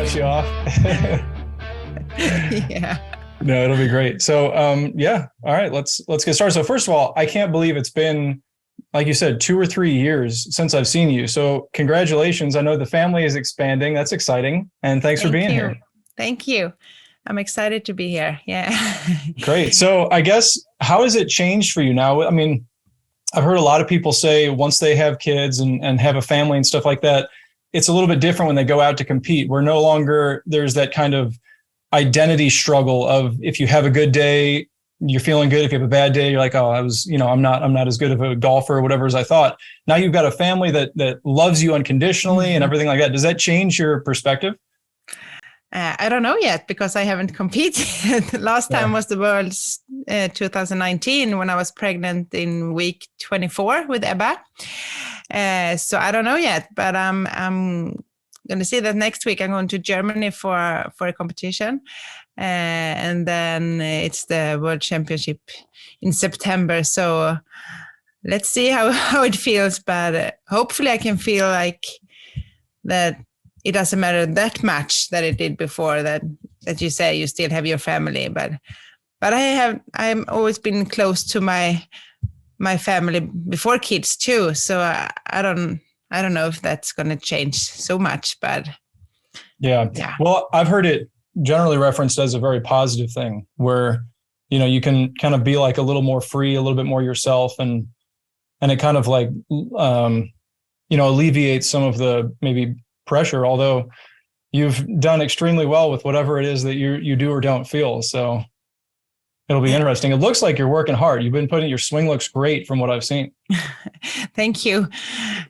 cut you off. Yeah. No, it'll be great. So, yeah. All right, let's get started. So first of all, I can't believe it's been, like you said, 2 or 3 years since I've seen you. So congratulations. I know the family is expanding. That's exciting. And thanks for being here. Thank you. I'm excited to be here. Yeah. Great. So I guess, how has it changed for you now? I mean, I've heard a lot of people say once they have kids and have a family and stuff like that, it's a little bit different when they go out to compete. We're no longer, there's that kind of identity struggle of, if you have a good day, you're feeling good. If you have a bad day, you're like, oh, I'm not as good of a golfer or whatever as I thought. Now you've got a family that loves you unconditionally and everything like that. Does that change your perspective? I don't know yet because I haven't competed. Last time was the Worlds 2019 when I was pregnant in week 24 with Ebba. So I don't know yet, but I'm going to see that next week. I'm going to Germany for a competition. And then it's the World Championship in September. So let's see how it feels. But hopefully I can feel like that it doesn't matter that much that it did before, that you say you still have your family. But I'm always been close to my family before kids too. So I don't know if that's going to change so much, but yeah. Well, I've heard it generally referenced as a very positive thing where, you can kind of be like a little more free, a little bit more yourself. And it kind of like, alleviates some of the maybe pressure, although you've done extremely well with whatever it is that you do or don't feel. So it'll be interesting. It looks like you're working hard. You've been your swing looks great from what I've seen. Thank you.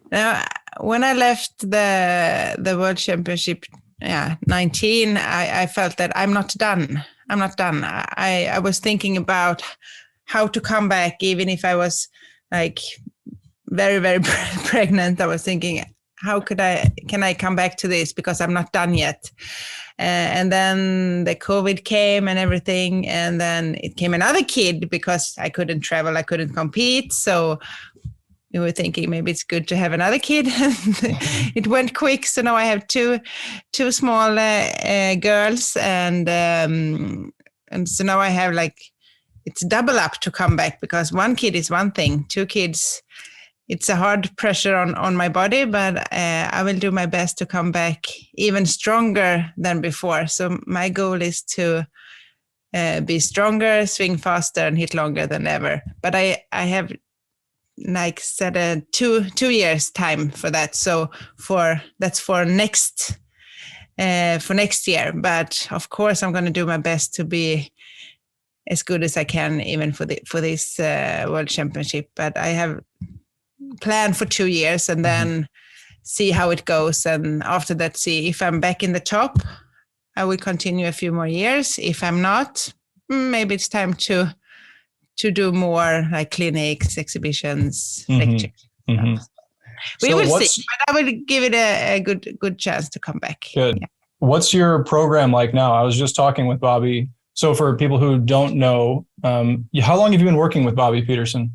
When I left the World Championship, 19, I felt that I'm not done. I was thinking about how to come back, even if I was like very, very pregnant. I was thinking, how can I come back to this, because I'm not done yet. And then the COVID came and everything. And then it came another kid because I couldn't travel, I couldn't compete. So we were thinking maybe it's good to have another kid. It went quick. So now I have two small girls. And so now I have it's double up to come back, because one kid is one thing, 2 kids, it's a hard pressure on my body, but I will do my best to come back even stronger than before. So my goal is to be stronger, swing faster, and hit longer than ever. But I have set a 2 years time for that. So that's for next year. But of course, I'm going to do my best to be as good as I can, even for this World Championship. But I have plan for 2 years and then see how it goes. And after that, see if I'm back in the top, I will continue a few more years. If I'm not, maybe it's time to do more like clinics, exhibitions, lectures. We will see, but I will give it a good chance to come back. Good. Yeah. What's your program like now? I was just talking with Bobby. So for people who don't know, how long have you been working with Bobby Peterson?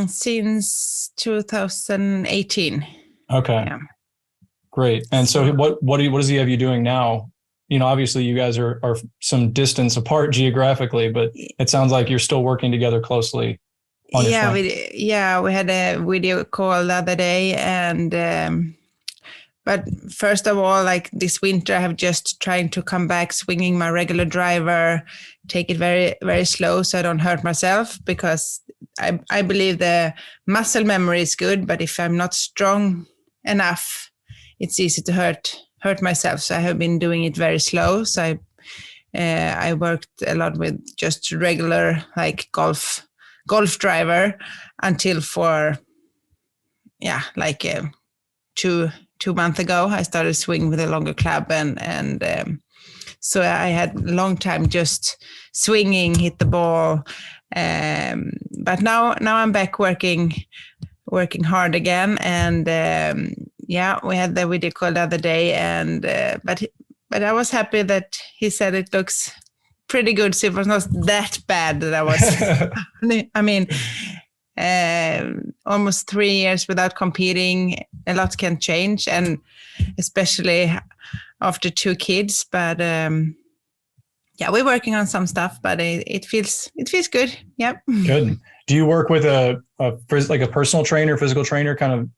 Since 2018. Okay. Yeah. Great. And so what does he have you doing now? Obviously you guys are some distance apart geographically, but it sounds like you're still working together closely on your swing. We had a video call the other day, and but first of all, like this winter, I have just trying to come back swinging my regular driver, take it very, very slow so I don't hurt myself, because I believe the muscle memory is good, but if I'm not strong enough, it's easy to hurt myself. So I have been doing it very slow. So I worked a lot with just regular like golf driver until for 2 months ago, I started swinging with a longer club, and so I had a long time just swinging, hit the ball. But now I'm back working hard again, and we had the video call the other day, and but I was happy that he said it looks pretty good. So it was not that bad that I was. I mean. Almost 3 years without competing, a lot can change, and especially after 2 kids, but yeah, we're working on some stuff, but it feels good. Yep. Good. Do you work with a personal trainer, physical trainer, kind of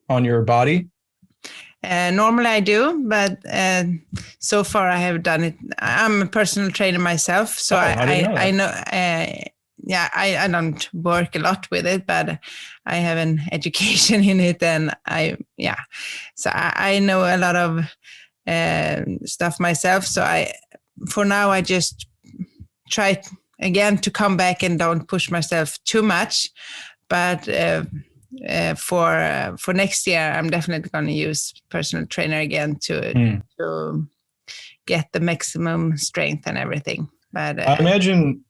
on your body? Normally I do, but so far I have done it. I'm a personal trainer myself, so I know. Yeah, I don't work a lot with it, but I have an education in it, and so I know a lot of stuff myself. So for now I just try again to come back and don't push myself too much, but for next year I'm definitely going to use personal trainer again to get the maximum strength and everything. But I imagine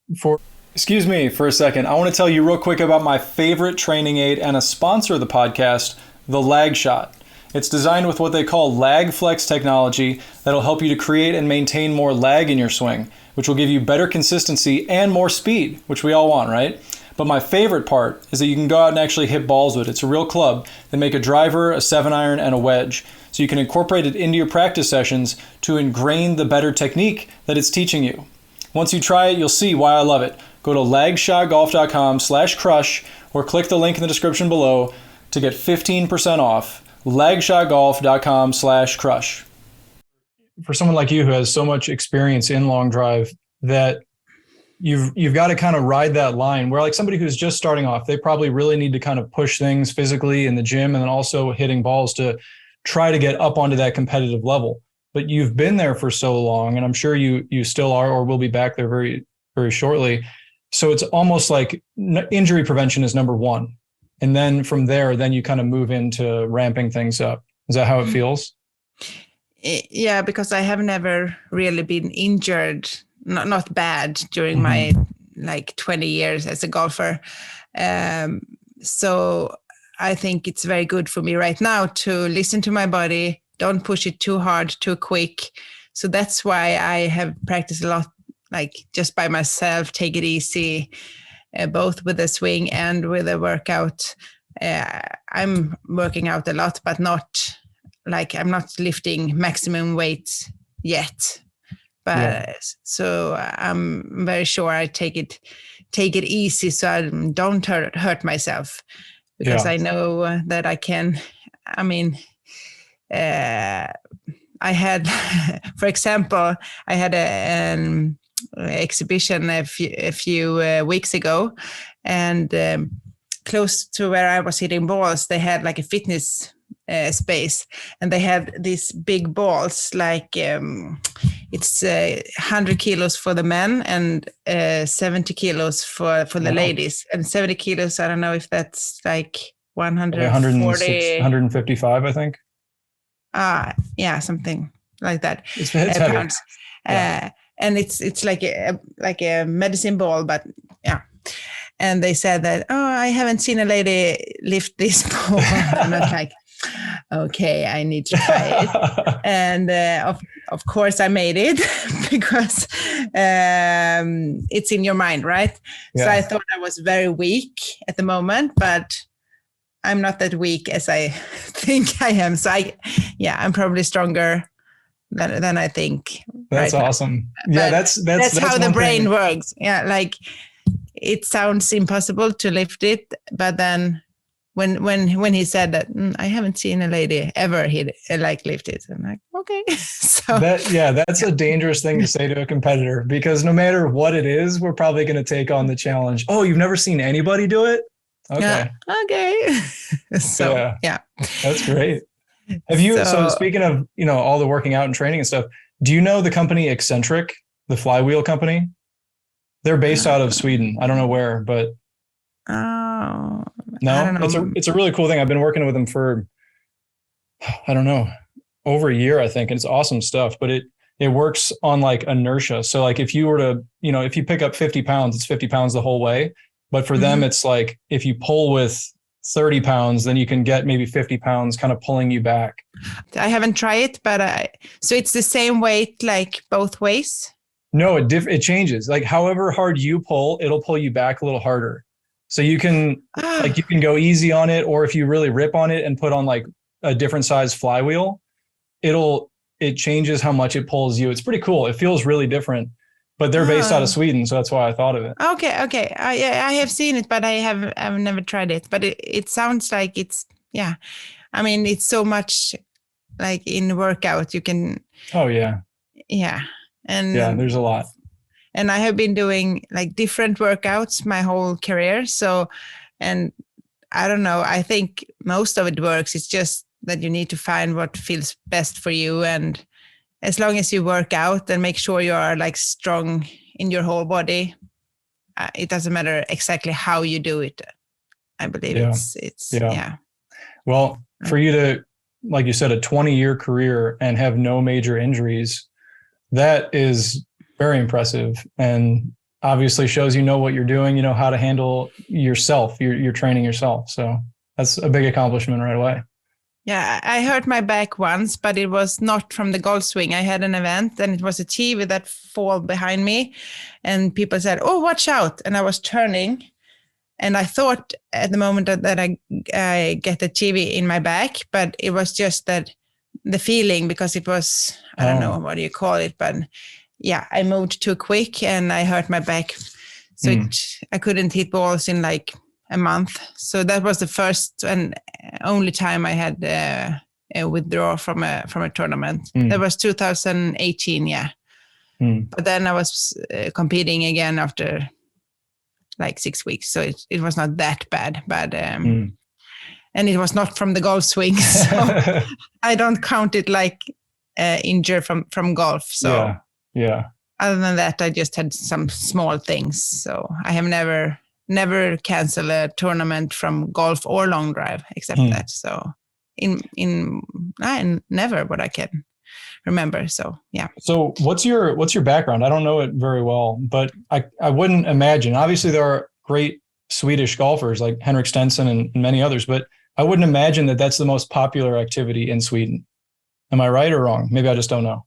excuse me for a second, I want to tell you real quick about my favorite training aid and a sponsor of the podcast, the Lag Shot. It's designed with what they call lag flex technology that'll help you to create and maintain more lag in your swing, which will give you better consistency and more speed, which we all want, right? But my favorite part is that you can go out and actually hit balls with it. It's a real club. They make a driver, a 7-iron, and a wedge. So you can incorporate it into your practice sessions to ingrain the better technique that it's teaching you. Once you try it, you'll see why I love it. Go to lagshotgolf.com/crush or click the link in the description below to get 15% off. lagshotgolf.com/crush. For someone like you who has so much experience in long drive, that you've got to kind of ride that line where, like, somebody who's just starting off, they probably really need to kind of push things physically in the gym and then also hitting balls to try to get up onto that competitive level. But you've been there for so long, and I'm sure you still are or will be back there very, very shortly. So it's almost like injury prevention is number one. And then from there, then you kind of move into ramping things up. Is that how it feels? Yeah, because I have never really been injured, not bad during my 20 years as a golfer. So I think it's very good for me right now to listen to my body, don't push it too hard, too quick. So that's why I have practiced a lot, like just by myself, take it easy, both with the swing and with the workout. I'm working out a lot, but not like I'm not lifting maximum weight yet. But so I'm very sure I take it easy so I don't hurt myself, because I know that I can. I mean, I had, for example, I had an exhibition a few weeks ago, and close to where I was hitting balls, they had like a fitness space, and they had these big balls, like it's 100 kilos for the men and 70 kilos for the ladies, and 70 kilos, I don't know if that's like 140, 155, I think. Yeah, something like that. It's pounds. And it's like a medicine ball, but yeah. And they said that, I haven't seen a lady lift this ball. I'm not like, okay, I need to try it. And of course I made it because it's in your mind, right? Yeah. So I thought I was very weak at the moment, but I'm not that weak as I think I am. So I'm probably stronger than I think. That's right awesome. Now. Yeah, that's how the brain works. Yeah, like it sounds impossible to lift it, but then when he said that, I haven't seen a lady ever lift it, I'm like, okay. So that's a dangerous thing to say to a competitor, because no matter what it is, we're probably going to take on the challenge. Oh, you've never seen anybody do it? Okay. Okay. So yeah, that's great. Have you? So speaking of all the working out and training and stuff, do you know the company Eccentric, the flywheel company? They're based out of Sweden. I don't know where, but no, it's a really cool thing. I've been working with them for, I don't know, over a year, I think, and it's awesome stuff. But it works on like inertia. So like if you were to, if you pick up 50 pounds, it's 50 pounds the whole way. But for them, it's like if you pull with 30 pounds, then you can get maybe 50 pounds kind of pulling you back. I haven't tried it, but so it's the same weight, like both ways? No, it changes. Like however hard you pull, it'll pull you back a little harder. So you can you can go easy on it, or if you really rip on it and put on like a different size flywheel, it'll it changes how much it pulls you. It's pretty cool. It feels really different, but they're based out of Sweden. So that's why I thought of it. Okay. I have seen it, but I've never tried it, but it sounds like it's, yeah. I mean, it's so much like in workout you can. Oh yeah. Yeah. And yeah, there's a lot. And I have been doing like different workouts my whole career. So, and I don't know, I think most of it works. It's just that you need to find what feels best for you. And as long as you work out and make sure you are like strong in your whole body, it doesn't matter exactly how you do it. I believe it's yeah. Well, for you to, like you said, a 20-year career and have no major injuries, that is very impressive, and obviously shows you know what you're doing, you know how to handle yourself, you're training yourself. So that's a big accomplishment right away. Yeah, I hurt my back once, but it was not from the golf swing. I had an event and it was a TV that fall behind me, and people said, "Oh, watch out." And I was turning, and I thought at the moment that I get the TV in my back, but it was just that the feeling, because it was, I don't know, what do you call it? But yeah, I moved too quick and I hurt my back. So I couldn't hit balls in like a month. So that was the first and only time I had a withdrawal from a tournament. That was 2018, yeah. But then I was competing again after like 6 weeks. So it was not that bad, but and it was not from the golf swing. So I don't count it like injury from golf. So yeah. Other than that, I just had some small things. So I have never canceled a tournament from golf or long drive except that. So never what I can remember. So yeah. So what's your background? I don't know it very well, but I wouldn't imagine. Obviously, there are great Swedish golfers like Henrik Stenson and many others, but I wouldn't imagine that that's the most popular activity in Sweden. Am I right or wrong? Maybe I just don't know.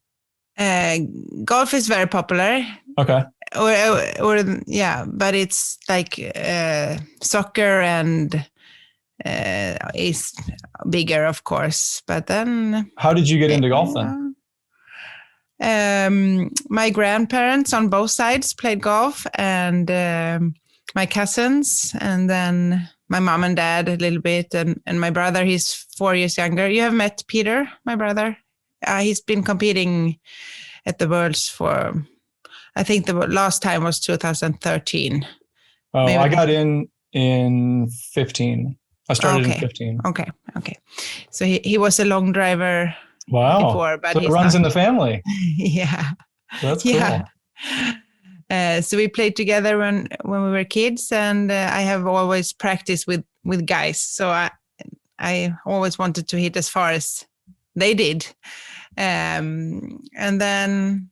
Golf is very popular. Okay. Or yeah, but it's like soccer and is bigger, of course. But then, how did you get into golf then? My grandparents on both sides played golf, and my cousins, and then my mom and dad a little bit, and my brother, he's 4 years younger. You have met Peter, my brother. He's been competing at the Worlds for, I think the last time was 2013. Oh, maybe. I got in 15. I started in 15. Okay. So he was a long driver. Wow. Before, but so it runs in the family. Yeah. That's cool. Yeah. So we played together when we were kids, and I have always practiced with guys. So I always wanted to hit as far as they did. And then,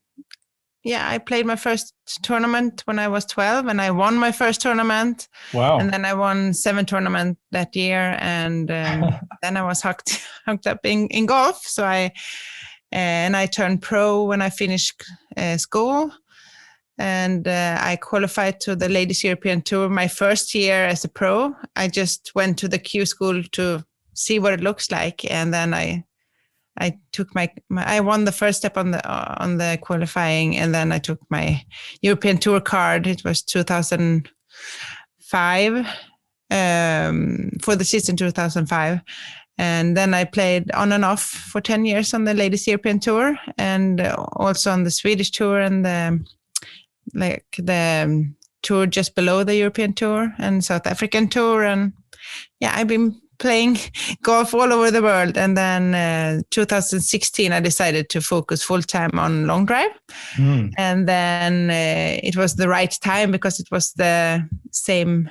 yeah, I played my first tournament when I was 12, and I won my first tournament. Wow. And then I won 7 tournaments that year. And then I was hooked up in golf. So I turned pro when I finished school. And I qualified to the Ladies European Tour my first year as a pro. I just went to the Q school to see what it looks like. And then I took I won the first step on the qualifying, and then I took my European Tour card. It was 2005 for the season 2005, and then I played on and off for 10 years on the Ladies European Tour, and also on the Swedish Tour and the tour just below the European Tour and South African Tour, and yeah, I've been playing golf all over the world. And then 2016, I decided to focus full time on long drive. And then it was the right time, because it was the same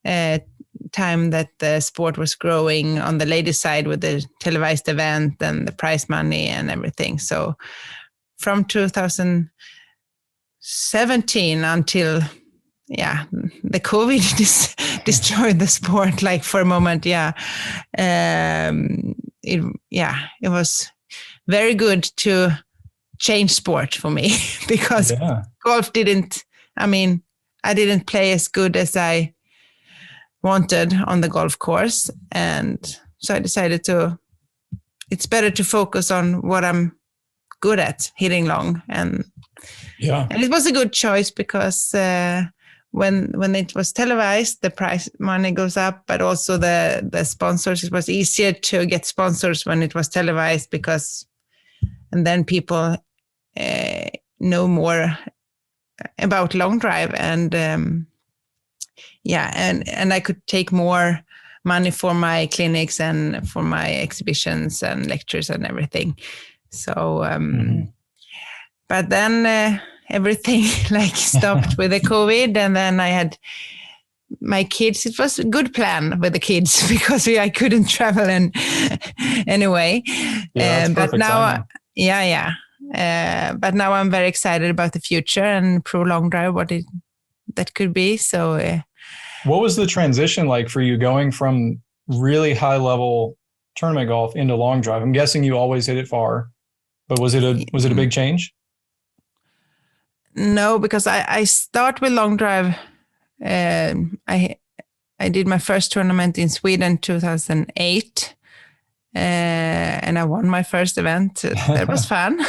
time that the sport was growing on the ladies' side with the televised event and the prize money and everything. So from 2017 until the COVID destroyed the sport, like for a moment. It was very good to change sport for me because golf I didn't play as good as I wanted on the golf course. And so I decided it's better to focus on what I'm good at hitting long, and it was a good choice because when it was televised, the prize money goes up, but also the sponsors. It was easier to get sponsors when it was televised and then people know more about long drive, and and I could take more money for my clinics and for my exhibitions and lectures and everything. So, but then everything like stopped with the COVID, and then I had my kids. It was a good plan with the kids because I couldn't travel anyway. But now, timing. But now I'm very excited about the future and pro long drive, that could be. So, what was the transition like for you going from really high level tournament golf into long drive? I'm guessing you always hit it far, but was it a big change? No, because I start with long drive. I did my first tournament in Sweden 2008. And I won my first event. That was fun.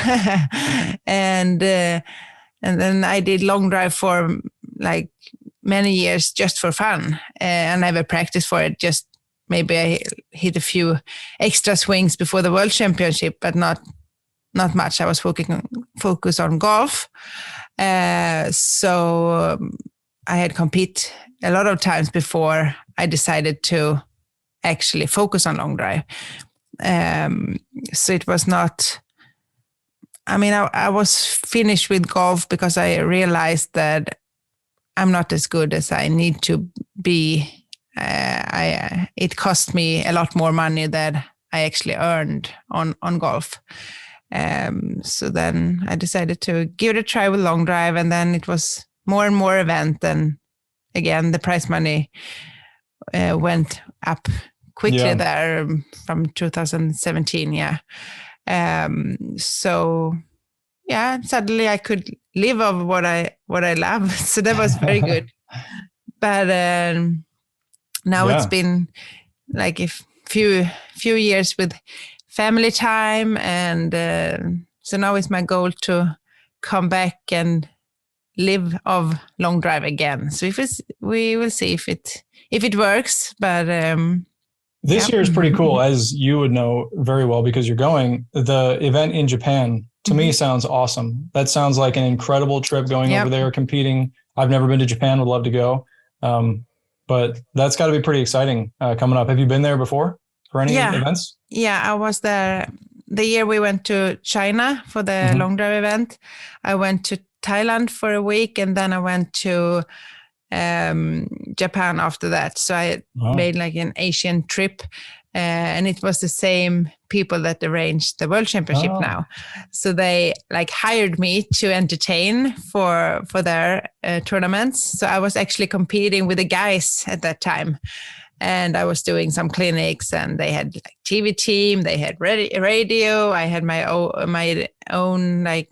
And then I did long drive for like many years just for fun. I never practiced for it. Just maybe I hit a few extra swings before the World Championship, but not much. I was focused on golf. So I had compete a lot of times before I decided to actually focus on long drive. So it was not, I was finished with golf because I realized that I'm not as good as I need to be. It cost me a lot more money than I actually earned on golf. So then I decided to give it a try with long drive, and then it was more and more event. And again, the prize money went up quickly there from 2017. So suddenly I could live off what I love. So that was very good. But now it's been like a few years with family time, and so now it's my goal to come back and live off long drive again. So we will see if it works. But this year is pretty cool, as you would know very well because you're going. The event in Japan to me sounds awesome. That sounds like an incredible trip, going over there, competing. I've never been to Japan, would love to go. But that's got to be pretty exciting coming up. Have you been there before for any events? Yeah, I was there the year we went to China for the long drive event. I went to Thailand for a week, and then I went to Japan after that. So I made like an Asian trip, and it was the same people that arranged the World Championship now. So they like hired me to entertain for their tournaments. So I was actually competing with the guys at that time, and I was doing some clinics, and they had like TV team, they had radio. I had my own like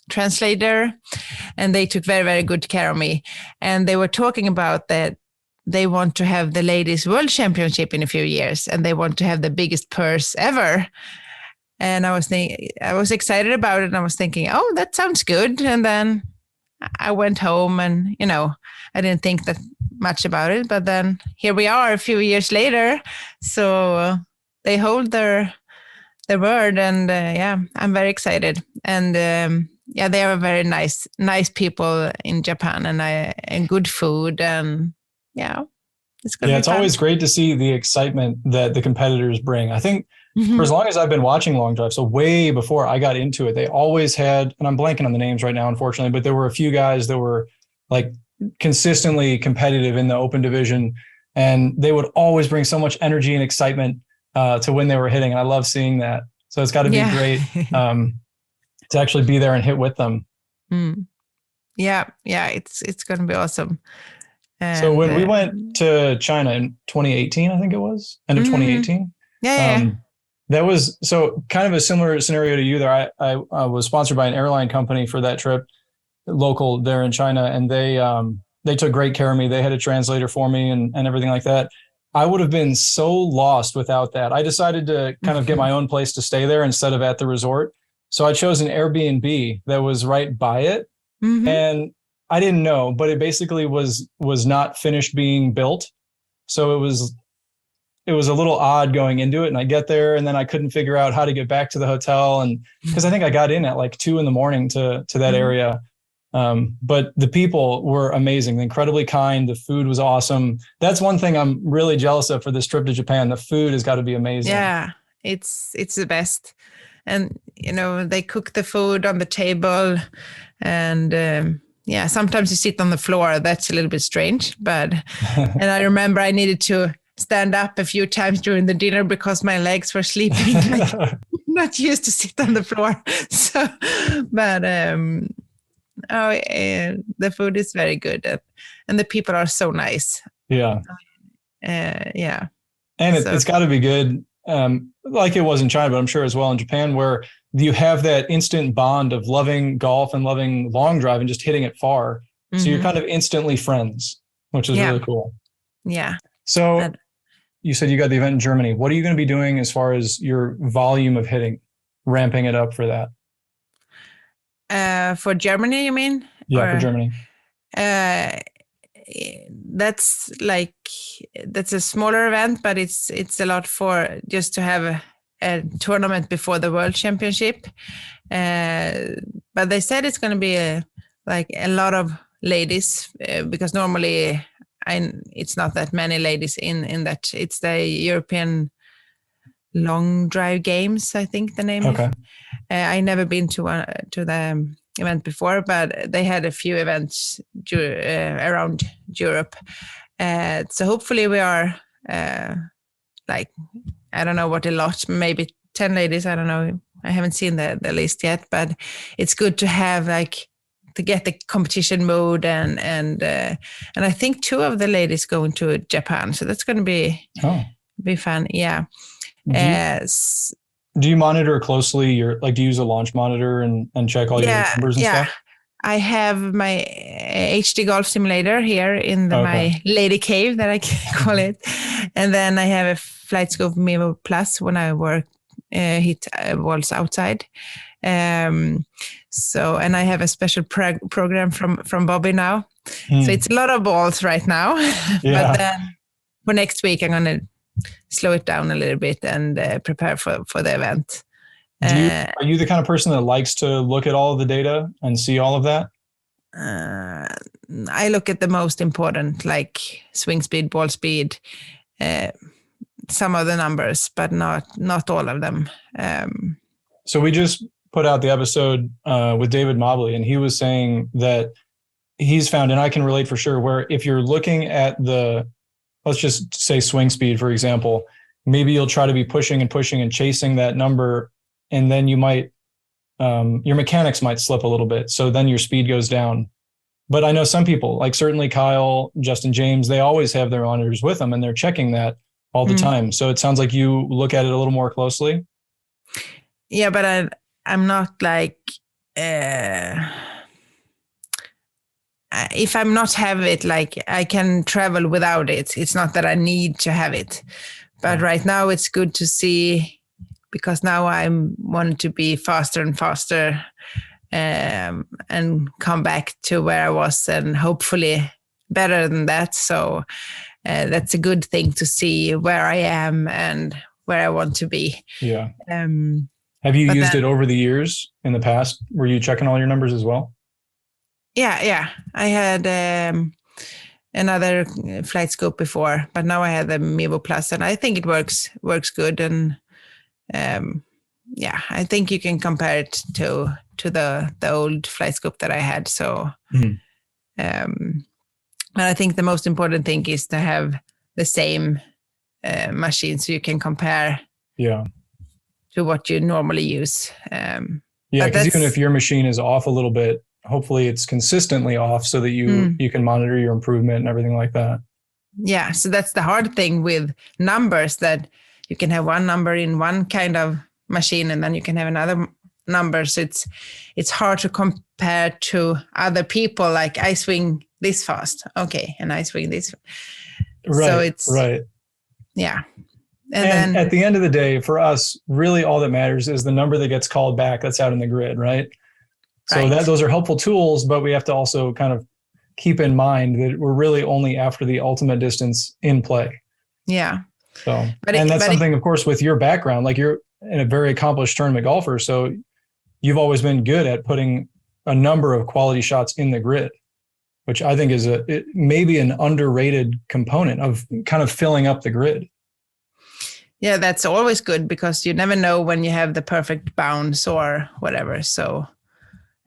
translator, and they took very, very good care of me. And they were talking about that they want to have the ladies World Championship in a few years, and they want to have the biggest purse ever. And I was excited about it, and I was thinking, oh, that sounds good. And then I went home, and I didn't think that much about it. But then here we are a few years later. So they hold their word, and I'm very excited. And they are very nice people in Japan, and good food, and it's going to be it's fun. Always great to see the excitement that the competitors bring. I think for as long as I've been watching long drive, so way before I got into it, they always had, and I'm blanking on the names right now, unfortunately, but there were a few guys that were like consistently competitive in the open division, and they would always bring so much energy and excitement to when they were hitting. And I love seeing that. So it's got to be great to actually be there and hit with them. It's going to be awesome. And, so when we went to China in 2018, I think it was end of 2018. That was so kind of a similar scenario to you there. I was sponsored by an airline company for that trip, local there in China, and they took great care of me. They had a translator for me and everything like that. I would have been so lost without that. I decided to kind of get my own place to stay there instead of at the resort. So I chose an Airbnb that was right by it. Mm-hmm. And I didn't know, but it basically was not finished being built. So it was a little odd going into it, and I get there and then I couldn't figure out how to get back to the hotel. And because I think I got in at like 2 a.m. to that area. But the people were amazing, incredibly kind. The food was awesome. That's one thing I'm really jealous of for this trip to Japan. The food has got to be amazing. Yeah, it's the best. And, they cook the food on the table, and sometimes you sit on the floor. That's a little bit strange, but, and I remember I needed to stand up a few times during the dinner because my legs were sleeping. Like, not used to sit on the floor. So, but the food is very good, and the people are so nice. Yeah. Yeah. And it's got to be good, like it was in China, but I'm sure as well in Japan, where you have that instant bond of loving golf and loving long drive and just hitting it far. Mm-hmm. So you're kind of instantly friends, which is really cool. Yeah. So you said you got the event in Germany. What are you going to be doing as far as your volume of hitting, ramping it up for that? For Germany, you mean? Yeah, for Germany. That's a smaller event, but it's a lot for just to have a tournament before the World Championship. But they said it's going to be a lot of ladies, because normally it's not that many ladies in that. It's the European Long Drive Games, I think the name. Okay. I never been to the event before, but they had a few events around Europe. So hopefully we are I don't know what a lot, maybe 10 ladies. I don't know. I haven't seen the list yet, but it's good to have to get the competition mode, and I think 2 of the ladies going to Japan, so that's going to be fun. Yeah. Do you monitor closely do you use a launch monitor and check all your numbers and stuff? I have my HD Golf Simulator here in my lady cave, that I call it. And then I have a FlightScope Mevo Plus when I hit balls outside. So, and I have a special program from Bobby now. So it's a lot of balls right now. Yeah. But then for next week, I'm going to slow it down a little bit and prepare for the event. Are you the kind of person that likes to look at all of the data and see all of that? I look at the most important, like swing speed, ball speed, some of the numbers, but not all of them. So we just put out the episode with David Mobley, and he was saying that he's found, and I can relate for sure, where if you're looking at let's just say swing speed, for example, maybe you'll try to be pushing and chasing that number, and then you might, your mechanics might slip a little bit. So then your speed goes down. But I know some people, like certainly Kyle, Justin James, they always have their monitors with them and they're checking that all the time. So it sounds like you look at it a little more closely. Yeah, but I'm not if I'm not have it, I can travel without it. It's not that I need to have it. But right now it's good to see, because now I want to be faster and faster, and come back to where I was, and hopefully better than that. So that's a good thing to see where I am and where I want to be. Yeah. Have you used it over the years in the past? Were you checking all your numbers as well? Yeah. I had another FlightScope before, but now I have the Mevo Plus, and I think it works good. And I think you can compare it to the old FlightScope that I had. So, and I think the most important thing is to have the same machine, so you can compare. Yeah. To what you normally use. Because even if your machine is off a little bit, hopefully it's consistently off, so that you can monitor your improvement and everything like that. Yeah, so that's the hard thing with numbers, that you can have one number in one kind of machine and then you can have another number. So it's hard to compare to other people. Like, I swing this fast, okay, and I swing this. Right. So it's right. Yeah. And And then, at the end of the day, for us, really all that matters is the number that gets called back that's out in the grid, right? So right. that those are helpful tools, but we have to also kind of keep in mind that we're really only after the ultimate distance in play. Yeah. So, and that's something, of course, with your background, like you're a very accomplished tournament golfer. So you've always been good at putting a number of quality shots in the grid, which I think is maybe an underrated component of kind of filling up the grid. Yeah, that's always good because you never know when you have the perfect bounce or whatever. So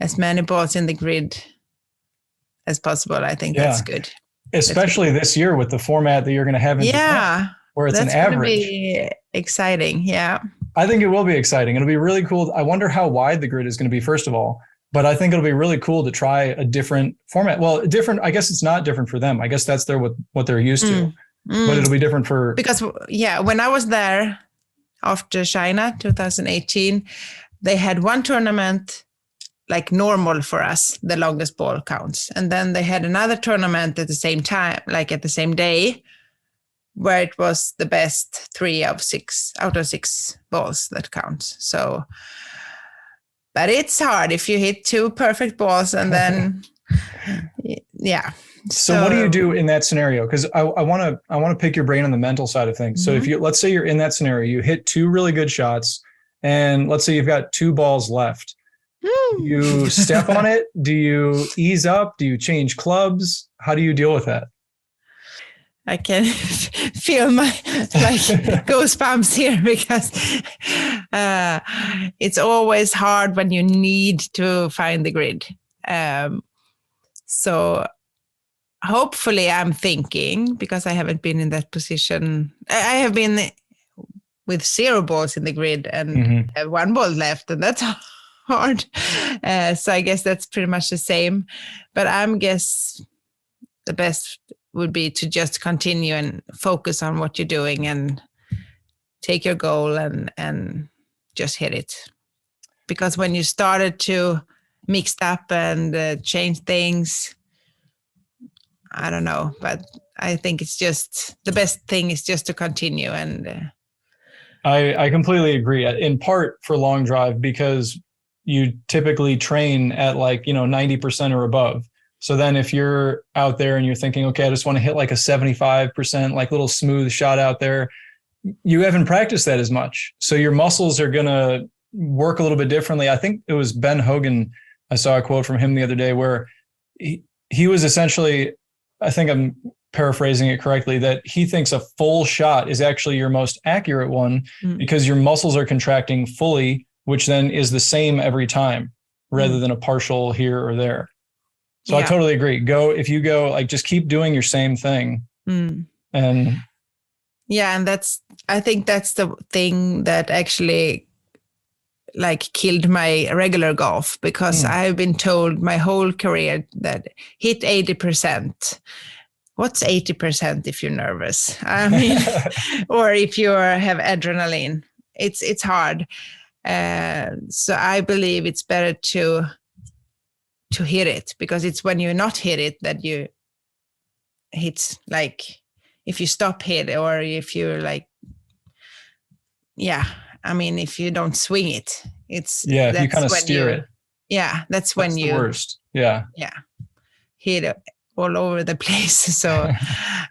as many balls in the grid as possible, I think that's good. Especially this year with the format that you're going to have in Japan, where it's an average. That's going to be exciting. Yeah. I think it will be exciting. It'll be really cool. I wonder how wide the grid is going to be, first of all, but I think it'll be really cool to try a different format. Well, different, I guess it's not different for them. I guess that's what they're used to, but it'll be different for. Because when I was there after China 2018, they had one tournament like normal for us, the longest ball counts. And then they had another tournament at the same time, like at the same day, where it was the best 3 out of 6 balls that counts. So, but it's hard if you hit 2 perfect balls and then, yeah. So what do you do in that scenario? Because I want to pick your brain on the mental side of things. So if let's say you're in that scenario, you hit 2 really good shots, and let's say you've got 2 balls left. You step on it? Do you ease up? Do you change clubs? How do you deal with that? I can feel my goosebumps here because it's always hard when you need to find the grid. So hopefully I'm thinking, because I haven't been in that position. I have been with 0 balls in the grid and have 1 ball left, and that's hard. So I guess that's pretty much the same. But guess the best would be to just continue and focus on what you're doing and take your goal and just hit it. Because when you started to mix up and change things, I don't know, but I think it's just the best thing is just to continue. And I completely agree, in part for long drive, because you typically train at 90% or above. So then if you're out there and you're thinking, okay, I just want to hit like a 75%, like little smooth shot out there, you haven't practiced that as much. So your muscles are going to work a little bit differently. I think it was Ben Hogan. I saw a quote from him the other day where he was essentially, I think I'm paraphrasing it correctly, that he thinks a full shot is actually your most accurate one because your muscles are contracting fully, which then is the same every time rather than a partial here or there. So I totally agree. If you go, just keep doing your same thing. And I think that's the thing that actually killed my regular golf, because I've been told my whole career that hit 80%. What's 80% if you're nervous? I mean, or if you have adrenaline, it's hard. So I believe it's better to hit it, because it's when you're not hit it that you hit, if you stop hit, or if you're if you don't swing it, if you kind of steer it. Yeah, that's when the worst. Yeah. Hit it all over the place. So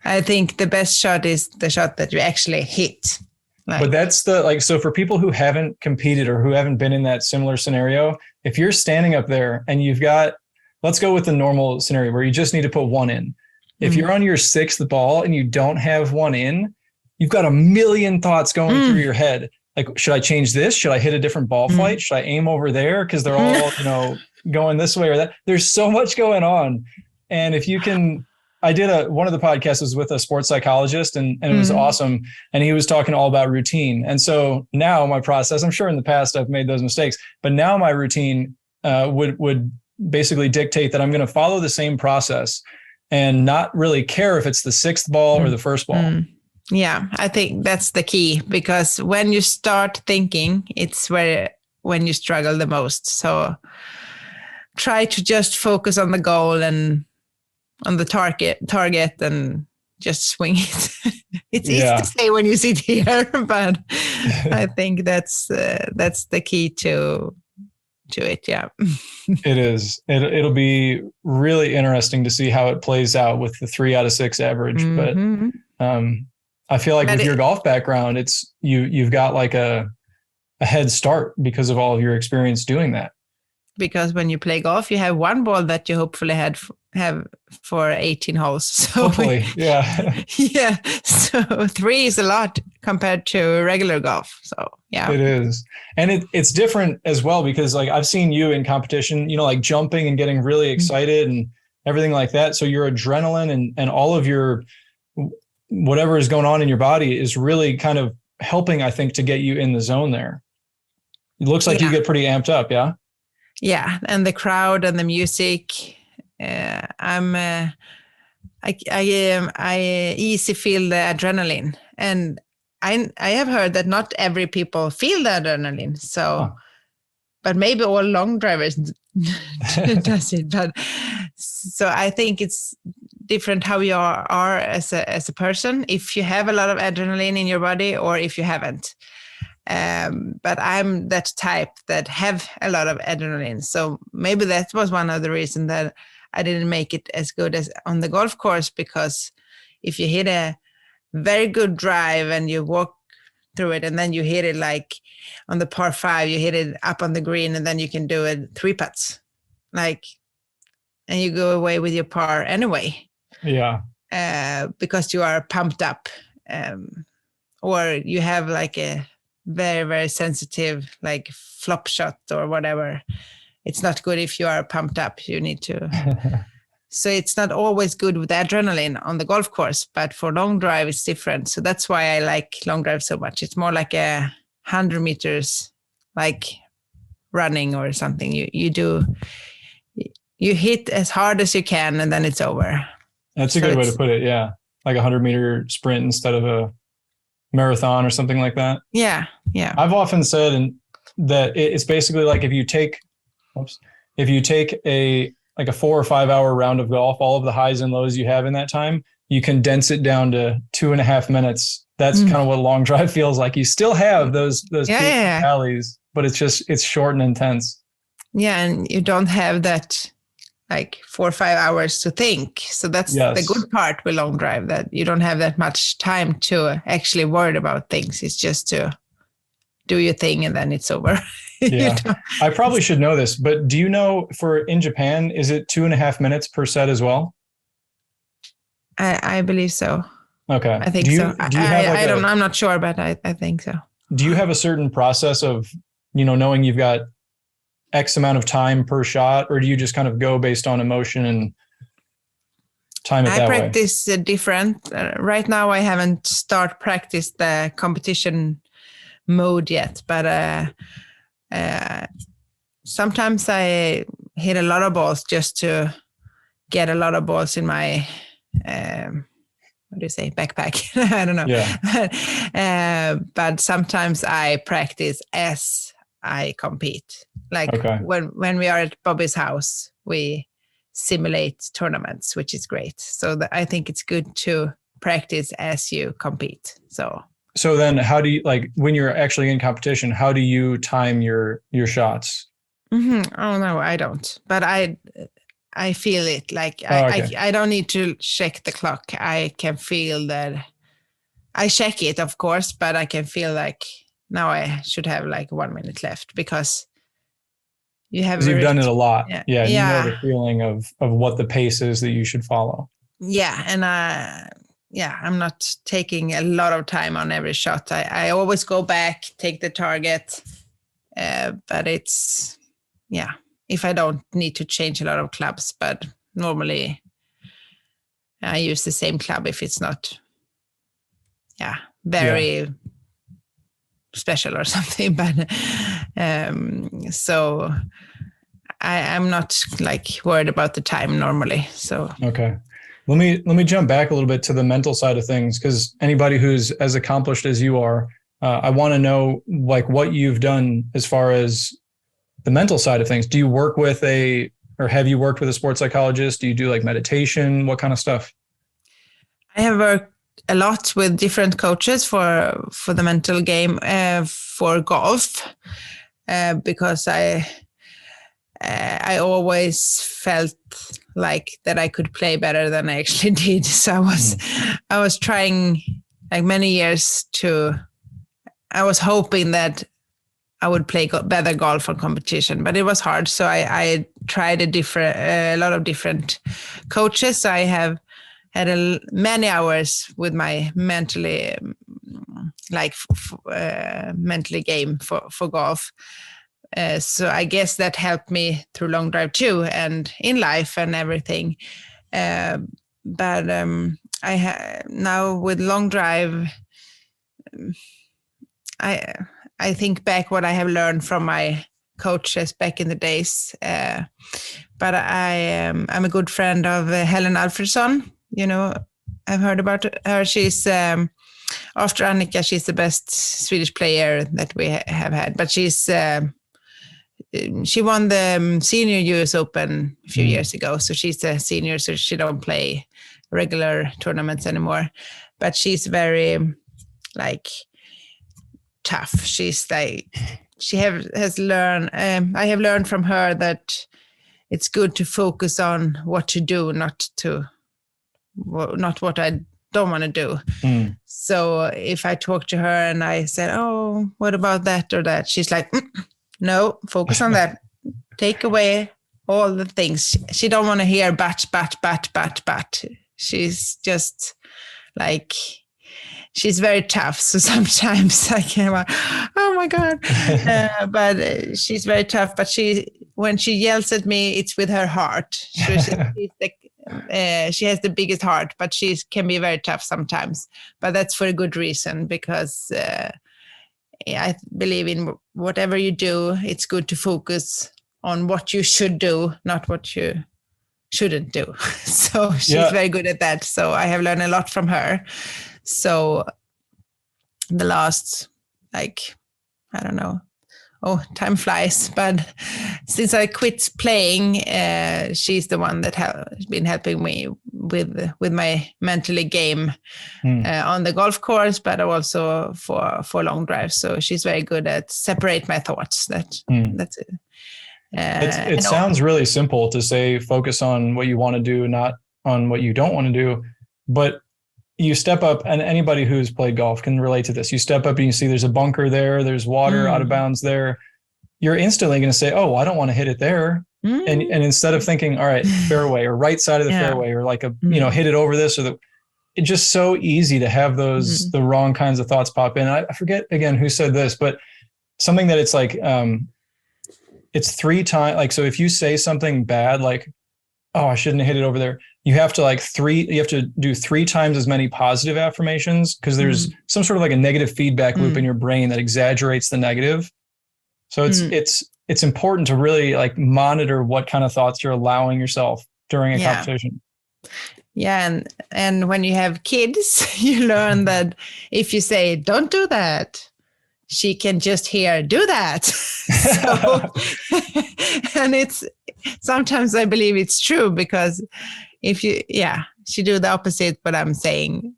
I think the best shot is the shot that you actually hit. But that's so for people who haven't competed or who haven't been in that similar scenario, if you're standing up there and you've got, let's go with the normal scenario where you just need to put 1 in. If you're on your 6th ball and you don't have 1 in, you've got a million thoughts going through your head. Should I change this? Should I hit a different ball flight? Should I aim over there? Because they're all, going this way or that. There's so much going on. And if you can, I did one of the podcasts was with a sports psychologist, and it was awesome. And he was talking all about routine. And so now my process, I'm sure in the past I've made those mistakes, but now my routine would basically dictate that I'm going to follow the same process and not really care if it's the 6th ball or the 1st ball. Yeah, I think that's the key, because when you start thinking, it's when you struggle the most. So try to just focus on the goal and on the target, and just swing it. It's easy Yeah. to say when you sit here, but I think that's the key to it. Yeah. It is. It'll be really interesting to see how it plays out with the 3 out of 6 average. Mm-hmm. But I feel like But with your golf background, it's you've got like a head start because of all of your experience doing that. Because when you play golf, you have one ball that you hopefully have for 18 holes. So Hopefully, yeah. yeah. So 3 is a lot compared to regular golf. So yeah, It is. And it's different as well, because like I've seen you in competition, like jumping and getting really excited and everything like that. So your adrenaline and all of your whatever is going on in your body is really kind of helping, I think, to get you in the zone there. It looks like you get pretty amped up. Yeah. Yeah. And the crowd and the music, I easy feel the adrenaline, and I have heard that not every people feel the adrenaline. So, but maybe all long drivers does it. But so I think it's different how you are as a person, if you have a lot of adrenaline in your body or if you haven't. But I'm that type that have a lot of adrenaline. So maybe that was one of the reasons that I didn't make it as good as on the golf course, because if you hit a very good drive and you walk through it and then you hit it like on the par 5, you hit it up on the green and then you can do it 3 putts, like, and you go away with your par anyway. Yeah. Because you are pumped up, or you have like a very, very sensitive, like flop shot or whatever. It's not good if you are pumped up. You need to. So it's not always good with adrenaline on the golf course, but for long drive, it's different. So that's why I like long drive so much. It's more like 100 meters, like running or something. You hit as hard as you can and then it's over. That's a good way to put it. Yeah. Like 100-meter sprint instead of a marathon or something like that. Yeah. Yeah. I've often said that it's basically like if you take a 4 or 5 hour round of golf, all of the highs and lows you have in that time, you condense it down to 2.5 minutes. That's kind of what long drive feels like. You still have those peaks and valleys, but it's short and intense. Yeah. And you don't have that like 4 or 5 hours to think. So that's the good part with long drive, that you don't have that much time to actually worry about things. It's just to do your thing and then it's over. Yeah. I probably should know this, but do you know in Japan, is it 2.5 minutes per set as well? I believe so. Okay. I think so. I don't know. I'm not sure, but I think so. Do you have a certain process of, knowing you've got X amount of time per shot, or do you just kind of go based on emotion and time it that way? I practice different. Right now, I haven't practiced the competition mode yet, but sometimes I hit a lot of balls just to get a lot of balls in my backpack. I don't know. Yeah. But sometimes I practice as I compete. Like when we are at Bobby's house, we simulate tournaments, which is great. So I think it's good to practice as you compete. So then how do you, like, when you're actually in competition, how do you time your shots? Mm-hmm. Oh, no, I don't. But I feel it. Like I don't need to check the clock. I can feel that. I check it, of course, but I can feel like now I should have like 1 minute left, because you've done it a lot. Yeah. You know the feeling of what the pace is that you should follow. Yeah. And I'm not taking a lot of time on every shot. I always go back, take the target. But it's, if I don't need to change a lot of clubs, but normally I use the same club if it's not, very special or something. But so I'm not like worried about the time normally. So okay. Let me jump back a little bit to the mental side of things, because anybody who's as accomplished as you are, I want to know like what you've done as far as the mental side of things. Do you work with have you worked with a sports psychologist? Do you do like meditation? What kind of stuff? I have worked a lot with different coaches for the mental game for golf because I always felt like that I could play better than I actually did. So I was trying like many years I was hoping that I would play better golf for competition, but it was hard. So I tried a lot of different coaches. I have had many hours with my mentally game for golf. So I guess that helped me through long drive too, and in life and everything. But now with long drive, I think back what I have learned from my coaches back in the days. But I'm a good friend of Helen Alfredsson. I've heard about her. She's after Annika, she's the best Swedish player that we have had. But she won the senior US Open a few years ago. So she's a senior, so she don't play regular tournaments anymore. But she's very tough. She's she has learned. I have learned from her that it's good to focus on what to do, not what I don't want to do. So if I talk to her and I said, "Oh, what about that or that?" She's like, "No, focus on that. Take away all the things." She don't want to hear bat. She's just she's very tough. So sometimes I can, oh my God. But she's very tough. But when she yells at me, it's with her heart. She has the biggest heart, but she can be very tough sometimes. But that's for a good reason, because I believe in whatever you do, it's good to focus on what you should do, not what you shouldn't do. So she's very good at that. So I have learned a lot from her. So the last, I don't know, time flies. But since I quit playing, she's the one that has been helping me with my mentally game on the golf course, but also for long drives. So she's very good at separate my thoughts. That's it. It sounds really simple to say, focus on what you want to do, not on what you don't want to do. But you step up, and anybody who's played golf can relate to this. You step up and you see there's a bunker there, there's water out of bounds there. You're instantly going to say, "Oh, I don't want to hit it there." And instead of thinking, "All right, fairway or right side of the fairway, or hit it over this," it's just so easy to have those the wrong kinds of thoughts pop in. I forget again who said this, but something that it's it's 3 times. So if you say something bad, "Oh, I shouldn't have hit it over there," you have to do 3 times as many positive affirmations, because there's some sort of a negative feedback loop in your brain that exaggerates the negative. So it's important to really monitor what kind of thoughts you're allowing yourself during a competition. Yeah. And when you have kids, you learn that if you say, "Don't do that," she can just hear, "Do that." So, and sometimes I believe it's true, because if she do the opposite, but I'm saying,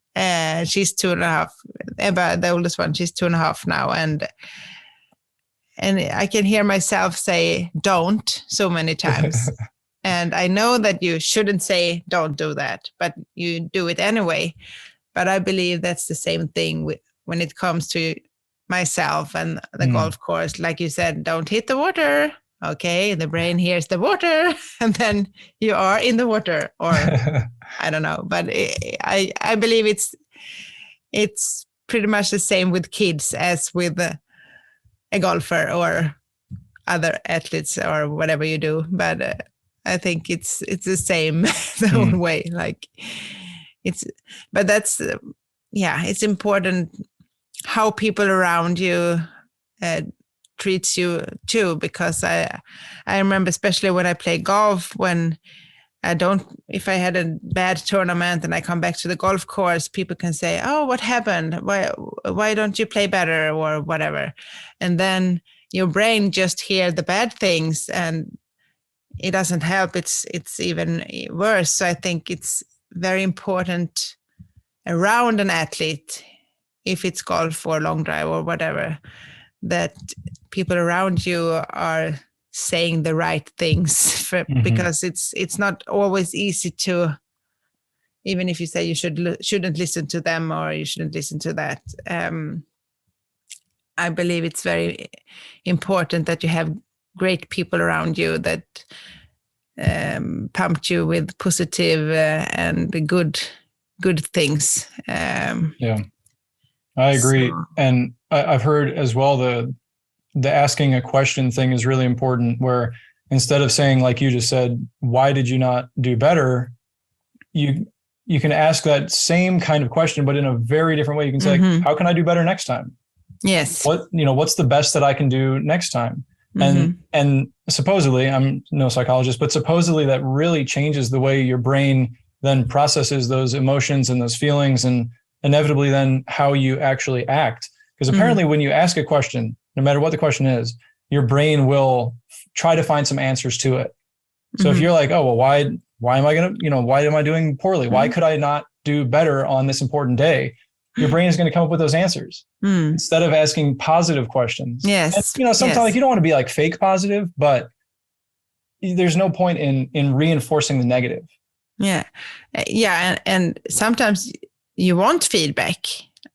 she's 2.5, Ebba, the oldest one, she's 2.5 now. And I can hear myself say, "Don't," so many times. And I know that you shouldn't say, "Don't do that," but you do it anyway. But I believe that's the same thing when it comes to myself and the golf course. Like you said, don't hit the water. Okay, the brain hears the water, and then you are in the water, or I don't know. But I believe it's pretty much the same with kids as with a golfer or other athletes or whatever you do. But I think it's the same the whole way. But that's it's important how people around you treats you too, because I remember, especially when I play golf, when if I had a bad tournament and I come back to the golf course, people can say, "Oh, what happened? Why don't you play better?" or whatever. And then your brain just hears the bad things, and it doesn't help. It's even worse. So I think it's very important around an athlete, if it's golf or long drive or whatever, that people around you are saying the right things because it's not always easy to, even if you say you shouldn't listen to them or you shouldn't listen to that. I believe it's very important that you have great people around you that pumped you with positive and good things. Yeah, I agree. So. And I've heard as well, the asking a question thing is really important, where instead of saying, like you just said, why did you not do better? You can ask that same kind of question, but in a very different way. You can say, how can I do better next time? Yes. What's the best that I can do next time? And supposedly, I'm no psychologist, but supposedly that really changes the way your brain then processes those emotions and those feelings, and inevitably then how you actually act. Because apparently when you ask a question, no matter what the question is, your brain will try to find some answers to it. So if you're like, oh, well, why am I going to, why am I doing poorly? Why could I not do better on this important day? Your brain is going to come up with those answers instead of asking positive questions. Yes. And, sometimes like, you don't want to be like fake positive, but there's no point in reinforcing the negative. Yeah. Yeah. And sometimes you want feedback.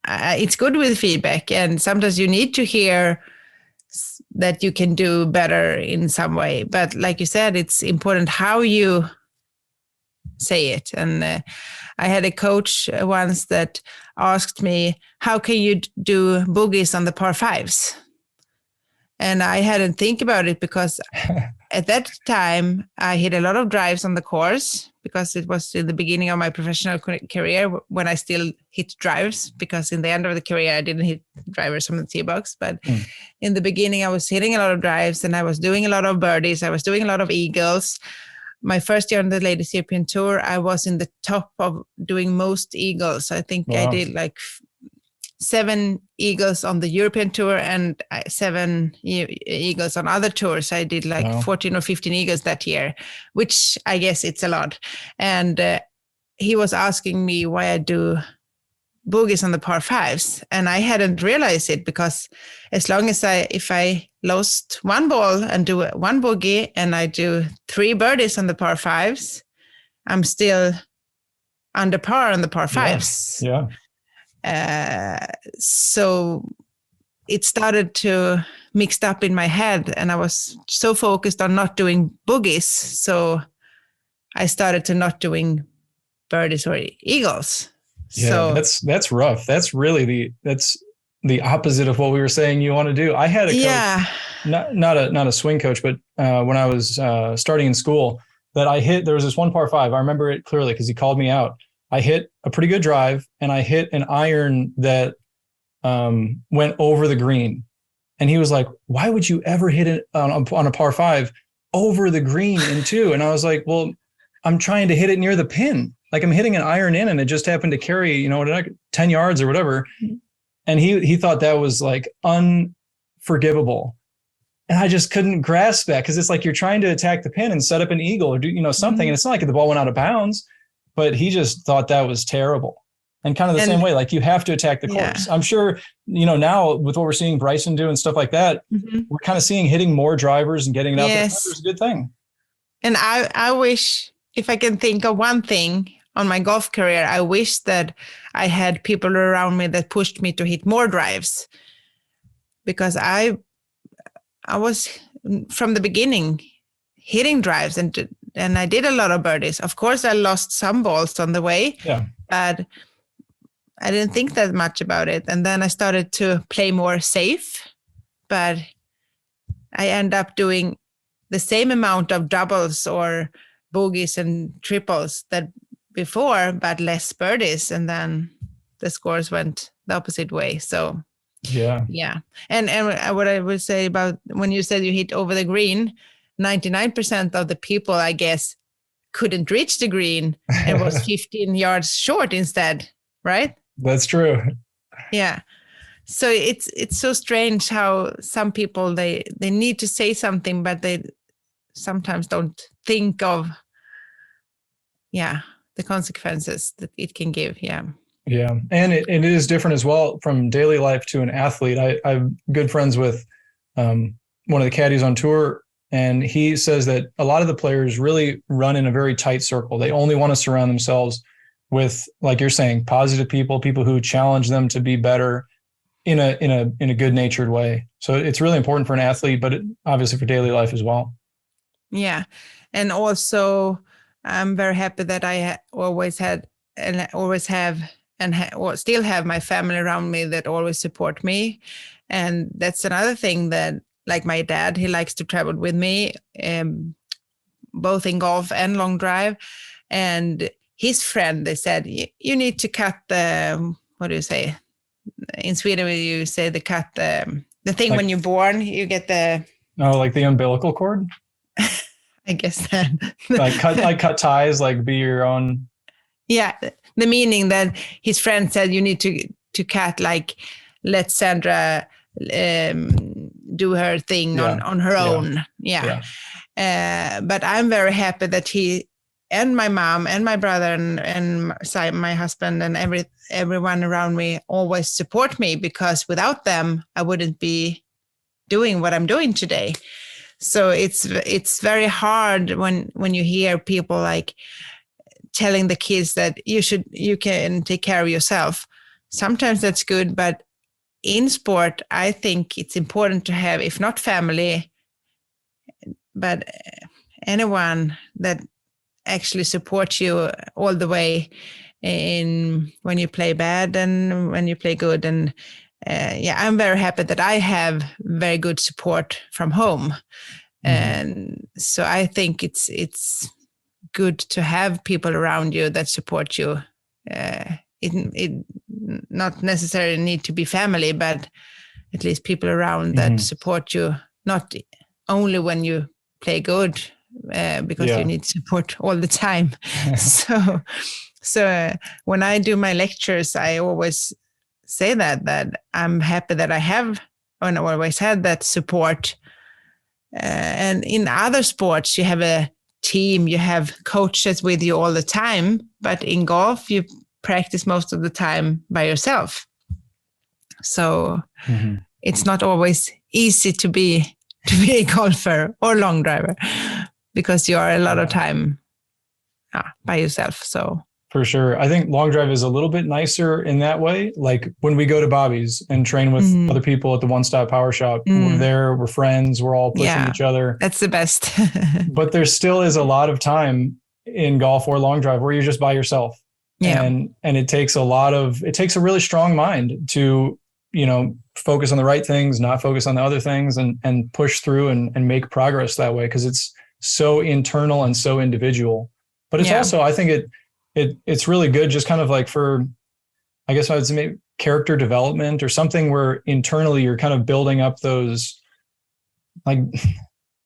It's good with feedback. And sometimes you need to hear that you can do better in some way. But like you said, it's important how you say it. And I had a coach once that asked me, how can you do boogies on the par fives? And I hadn't think about it because at that time I hit a lot of drives on the course, because it was in the beginning of my professional career when I still hit drives, because in the end of the career I didn't hit drivers from the tee box. But in the beginning I was hitting a lot of drives and I was doing a lot of birdies. I was doing a lot of eagles. My first year on the Ladies European Tour, I was in the top of doing most eagles. I think I did like 7 eagles on the European Tour and 7 eagles on other tours. I did like 14 or 15 eagles that year, which I guess it's a lot. And he was asking me why I do boogies on the par fives. And I hadn't realized it, because as long as if I lost one ball and do one boogie and I do 3 birdies on the par fives, I'm still under par on the par fives. Yeah. So it started to mixed up in my head, and I was so focused on not doing boogies. So I started to not doing birdies or eagles. Yeah, so that's rough. That's really that's the opposite of what we were saying you want to do. I had a coach, not a swing coach, but when I was starting in school, that I hit, there was this one par five. I remember it clearly because he called me out. I hit a pretty good drive and I hit an iron that went over the green. And he was like, why would you ever hit it on a par five over the green in 2? And I was like, well, I'm trying to hit it near the pin. Like I'm hitting an iron in and it just happened to carry, 10 yards or whatever. And he thought that was like unforgivable. And I just couldn't grasp that, because it's like you're trying to attack the pin and set up an eagle or do, something. And it's not like the ball went out of bounds, but he just thought that was terrible. And kind of the same way, like you have to attack the course. I'm sure, now with what we're seeing Bryson do and stuff like that, we're kind of seeing hitting more drivers and getting it out there is a good thing. And I wish, if I can think of one thing on my golf career, I wish that I had people around me that pushed me to hit more drives, because I was from the beginning hitting drives and I did a lot of birdies. Of course, I lost some balls on the way, but I didn't think that much about it. And then I started to play more safe, but I end up doing the same amount of doubles or bogeys and triples that before, but less birdies. And then the scores went the opposite way. So yeah. And what I would say about when you said you hit over the green, 99% of the people, I guess, couldn't reach the green and was 15 yards short instead, right? That's true. Yeah. So it's so strange how some people, they need to say something, but they sometimes don't think of, the consequences that it can give. Yeah. Yeah. And it is different as well from daily life to an athlete. I'm good friends with one of the caddies on tour, and he says that a lot of the players really run in a very tight circle. They only want to surround themselves with, like you're saying, positive people who challenge them to be better in a good natured way. So it's really important for an athlete, but obviously for daily life as well. Yeah. And also, I'm very happy that I always had and always have or still have my family around me that always support me. And that's another thing that, like my dad, he likes to travel with me, both in golf and long drive. And his friend, they said, you need to cut the, what do you say? In Sweden, you say the thing like, when you're born, you get the... Oh, like the umbilical cord? I guess that. cut ties, like be your own. Yeah, the meaning that his friend said you need to cut, like, let Sandra do her thing on her own. Yeah. But I'm very happy that he and my mom and my brother and my husband and everyone around me always support me, because without them, I wouldn't be doing what I'm doing today. So it's very hard when you hear people like telling the kids that you can take care of yourself. Sometimes that's good, but in sport, I think it's important to have, if not family, but anyone that actually supports you all the way in when you play bad and when you play good. And I'm very happy that I have very good support from home. Mm-hmm. And so I think it's good to have people around you that support you. It not necessarily need to be family, but at least people around that support you, not only when you play good, because you need support all the time. So when I do my lectures, I always say that I'm happy that I have and always had that support. And in other sports, you have a team, you have coaches with you all the time, but in golf, you practice most of the time by yourself. So it's not always easy to be a golfer or long driver, because you are a lot of time by yourself. So for sure, I think long drive is a little bit nicer in that way. Like when we go to Bobby's and train with other people at the One Stop Power Shop, we're there, we're friends, we're all pushing each other. That's the best. But there still is a lot of time in golf or long drive where you're just by yourself. Yeah. And it takes a really strong mind to, focus on the right things, not focus on the other things, and push through and make progress that way, because it's so internal and so individual. But it's also, I think it's really good just kind of like for, I guess I would say, character development or something where internally you're kind of building up those, like,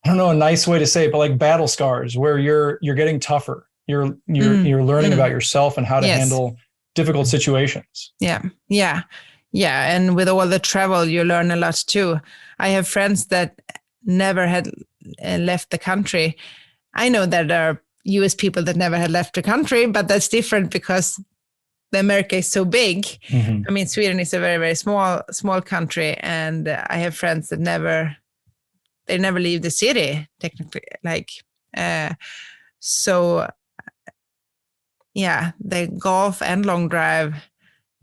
I don't know a nice way to say it, but like battle scars where you're getting tougher. You're learning about yourself and how to handle difficult situations. Yeah. And with all the travel, you learn a lot too. I have friends that never had left the country. I know that there are US people that never had left the country, but that's different because the America is so big. I mean, Sweden is a very, very small country. And I have friends that never leave the city, technically. The golf and long drive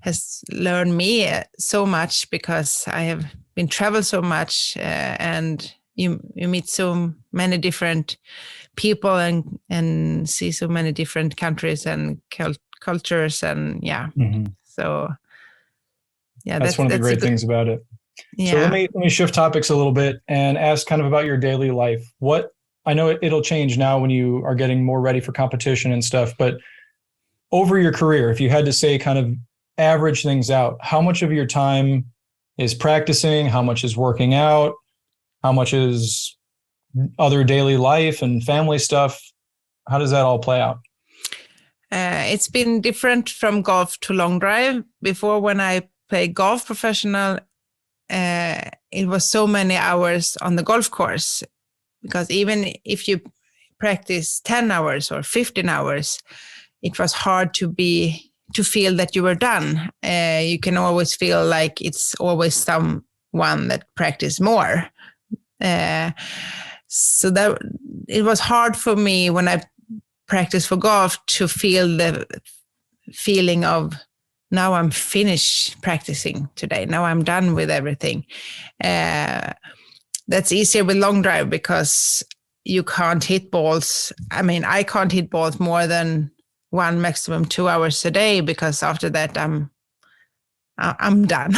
has learned me so much, because I have been travel so much, and you meet so many different people and see so many different countries and cultures, and so that's one of the great things about it. So let me shift topics a little bit and ask kind of about your daily life. What I know it'll change now when you are getting more ready for competition and stuff, but over your career, if you had to say kind of average things out, how much of your time is practicing? How much is working out? How much is other daily life and family stuff? How does that all play out? It's been different from golf to long drive. Before, when I played golf professional, it was so many hours on the golf course, because even if you practice 10 hours or 15 hours, it was hard to be to feel that you were done. You can always feel like it's always someone that practice more. So that it was hard for me when I practiced for golf to feel the feeling of, now I'm finished practicing today. Now I'm done with everything. That's easier with long drive because you can't hit balls. I mean, I can't hit balls more than 1, maximum 2 hours a day, because after that I'm done.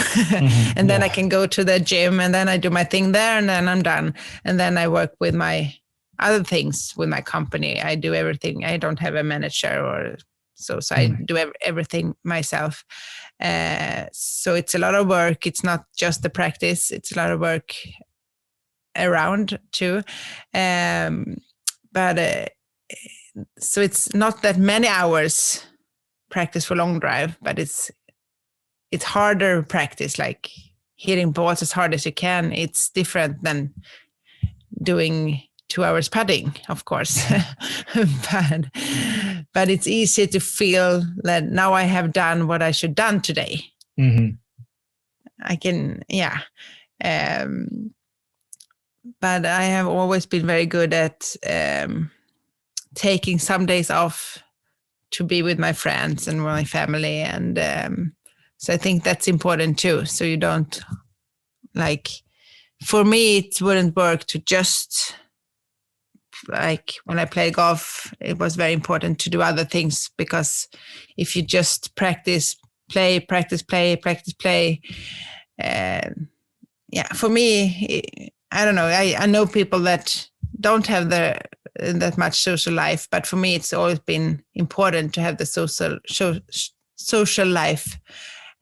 And then I can go to the gym, and then I do my thing there, and then I'm done. And then I work with my other things with my company. I do everything. I don't have a manager or so I do everything myself. So it's a lot of work. It's not just the practice. It's a lot of work around too. But so it's not that many hours practice for long drive, but it's harder practice, like hitting balls as hard as you can. It's different than doing 2 hours putting, of course. but it's easy to feel that now I have done what I should done today. I can, but I have always been very good at taking some days off to be with my friends and my family. And so I think that's important too. So you don't, like, for me, it wouldn't work to just, like, when I play golf, it was very important to do other things, because if you just practice, play, for me, I don't know. I know people that don't have that much social life, but for me, it's always been important to have the social life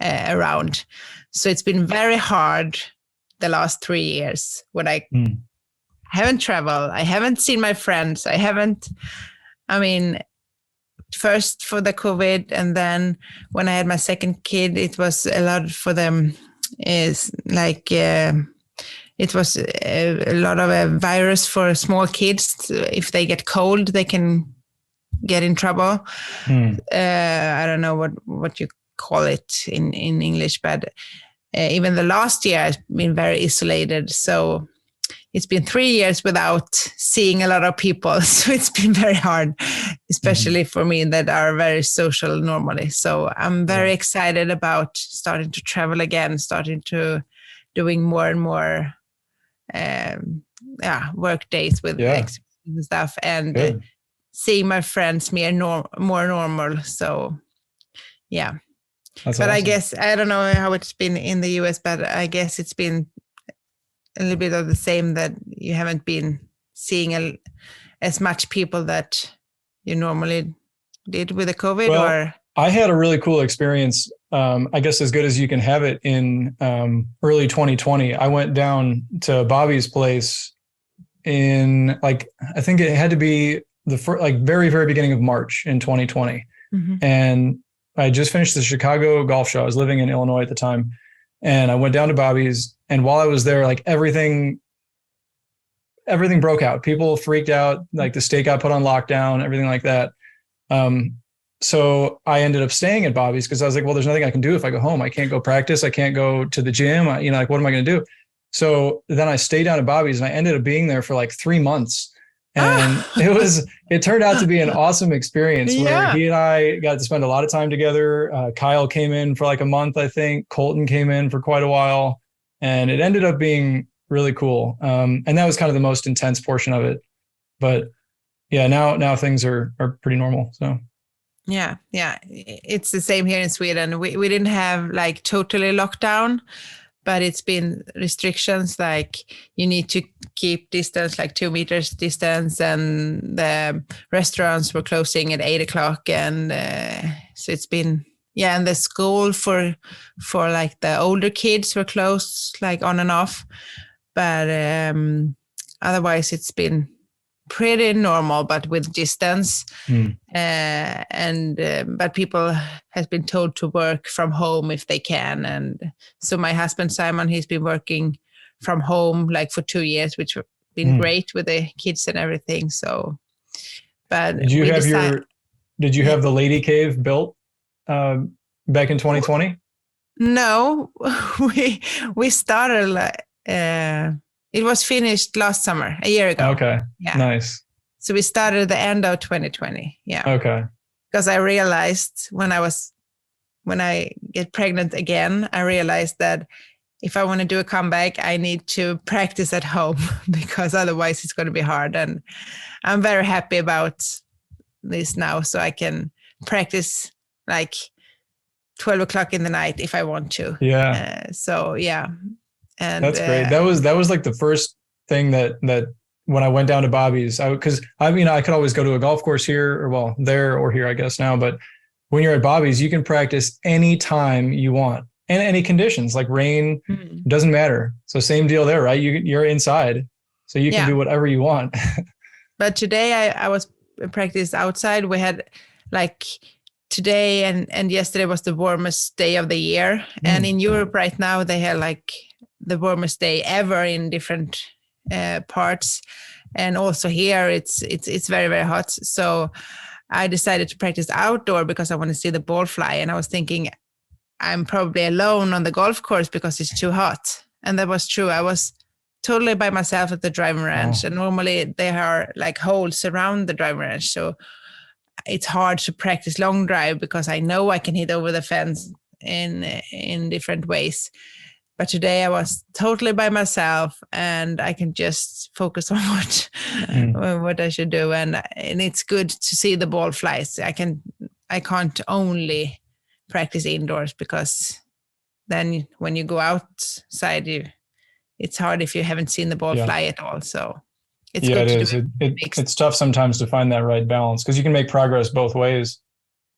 around. So it's been very hard the last 3 years when I haven't traveled. I haven't seen my friends. First for the COVID, and then when I had my second kid, it was a lot for them. Is like it was a lot of a virus for small kids. If they get cold, they can get in trouble. I don't know what you call it in English, but even the last year I've been very isolated. So it's been 3 years without seeing a lot of people. So it's been very hard, especially for me that are very social normally. So I'm very excited about starting to travel again, starting to doing more and more work days with and stuff, and seeing my friends more normal. So that's but awesome. I guess, I don't know how it's been in the US, but I guess it's been a little bit of the same, that you haven't been seeing as much people that you normally did with the COVID. Or I had a really cool experience, I guess as good as you can have it, in early 2020. I went down to Bobby's place in, like, I think it had to be the very, very beginning of March in 2020. And I just finished the Chicago golf show. I was living in Illinois at the time. And I went down to Bobby's, and while I was there, like, everything broke out. People freaked out, like the state got put on lockdown, everything like that. So I ended up staying at Bobby's because I was like, well, there's nothing I can do if I go home. I can't go practice. I can't go to the gym. What am I going to do? So then I stayed down at Bobby's, and I ended up being there for like 3 months. And it turned out to be an awesome experience where he and I got to spend a lot of time together. Kyle came in for like a month, I think. Colton came in for quite a while, and it ended up being really cool. And that was kind of the most intense portion of it. But now things are pretty normal. So. Yeah. It's the same here in Sweden. We didn't have like totally lockdown, but it's been restrictions, like you need to keep distance, like 2 meters distance, and the restaurants were closing at 8:00. And so it's been, and the school for like the older kids were closed, like on and off. But otherwise it's been pretty normal, but with distance. But people has been told to work from home if they can. And so my husband, Simon, he's been working from home like for 2 years, which have been great with the kids and everything. So, but did you have the lady cave built? back in 2020? No, we started. It was finished last summer, a year ago. Okay, yeah, nice. So we started at the end of 2020. Yeah. Okay. Because I realized when I get pregnant again, I realized that if I want to do a comeback, I need to practice at home because otherwise it's going to be hard. And I'm very happy about this now, so I can practice like 12 o'clock in the night if I want to. Yeah. So yeah. And that's great. That was like the first thing that when I went down to Bobby's, because I could always go to a golf course here or there or here, I guess now, but when you're at Bobby's, you can practice any time you want and any conditions, like rain, doesn't matter. So same deal there, right? You're inside, so you can do whatever you want. But today I was practiced outside. We had like today and yesterday was the warmest day of the year. And in Europe right now, they have like the warmest day ever in different parts. And also here it's very, very hot. So I decided to practice outdoor because I want to see the ball fly. And I was thinking I'm probably alone on the golf course because it's too hot. And that was true. I was totally by myself at the driving range. And normally there are like holes around the driving range. So it's hard to practice long drive because I know I can hit over the fence in different ways. But today I was totally by myself and I can just focus on what I should do. And it's good to see the ball flies. I can't only practice indoors because then when you go outside, it's hard if you haven't seen the ball fly at all. So it's good to do it. It's tough sometimes to find that right balance because you can make progress both ways.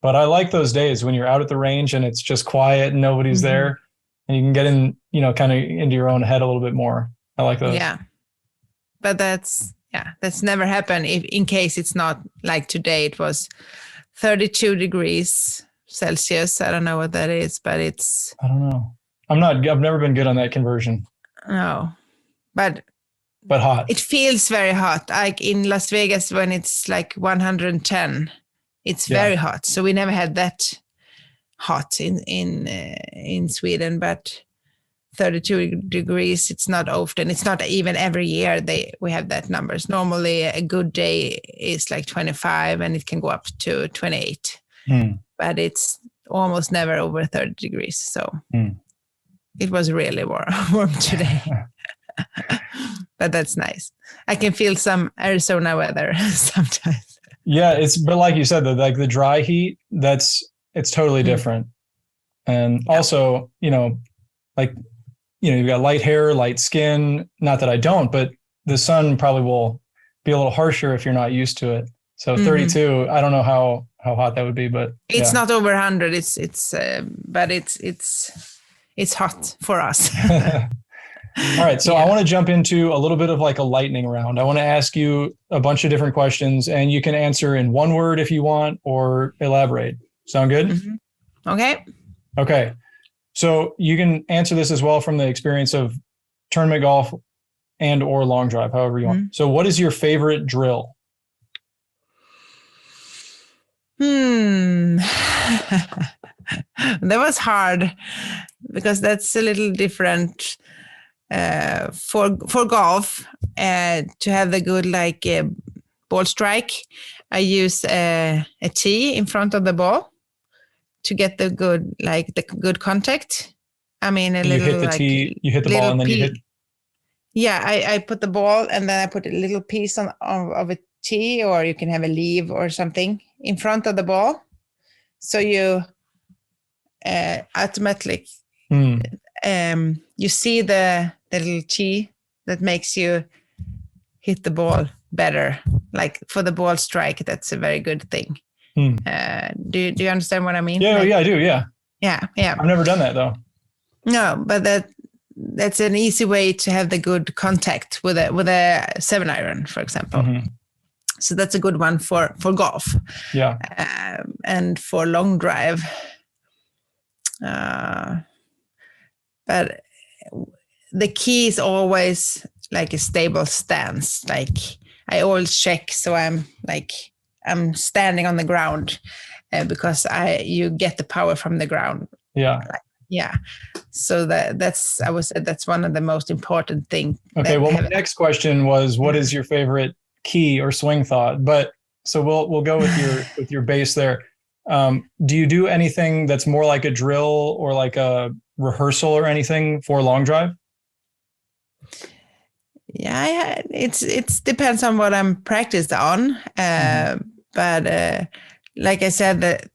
But I like those days when you're out at the range and it's just quiet and nobody's there. And you can get in, kind of into your own head a little bit more. I like those. Yeah. But that's never happened in case it's not like today. It was 32 degrees Celsius. I don't know what that is, but I don't know. I've never been good on that conversion. No. But hot. It feels very hot. Like in Las Vegas when it's like 110, it's very hot. So we never had that hot in Sweden, but 32 degrees, it's not often. It's not even every year we have that numbers. Normally a good day is like 25 and it can go up to 28, but it's almost never over 30 degrees. So it was really warm today, but that's nice. I can feel some Arizona weather sometimes. Yeah, but like you said, the dry heat, it's totally different. And also, you've got light hair, light skin. Not that I don't, but the sun probably will be a little harsher if you're not used to it. So 32, I don't know how hot that would be, but it's not over 100. But it's hot for us. All right. So I want to jump into a little bit of like a lightning round. I want to ask you a bunch of different questions and you can answer in one word if you want or elaborate. Sound good? Okay. So you can answer this as well from the experience of tournament golf and or long drive, however you want. So what is your favorite drill? That was hard because that's a little different for golf to have the good ball strike. I use a tee in front of the ball to get the good contact. I mean, you hit the tee, you hit the ball, and then you hit. Yeah, I put the ball and then I put a little piece of a tee, or you can have a leaf or something in front of the ball, so you automatically you see the little tee that makes you hit the ball better. Like for the ball strike, that's a very good thing. Do you understand what I mean? Yeah, I do. Yeah. I've never done that though. No, but that's an easy way to have the good contact with a 7-iron, for example. So that's a good one for golf. Yeah. And for long drive. But the key is always like a stable stance. Like I always check, so I'm standing on the ground, because you get the power from the ground. Yeah. Yeah. So that's, I would say that's one of the most important things. Okay. Well, my next question was, what is your favorite key or swing thought? But so we'll go with your base there. Do you do anything that's more like a drill or like a rehearsal or anything for long drive? Yeah, it's depends on what I'm practiced on. But like I said,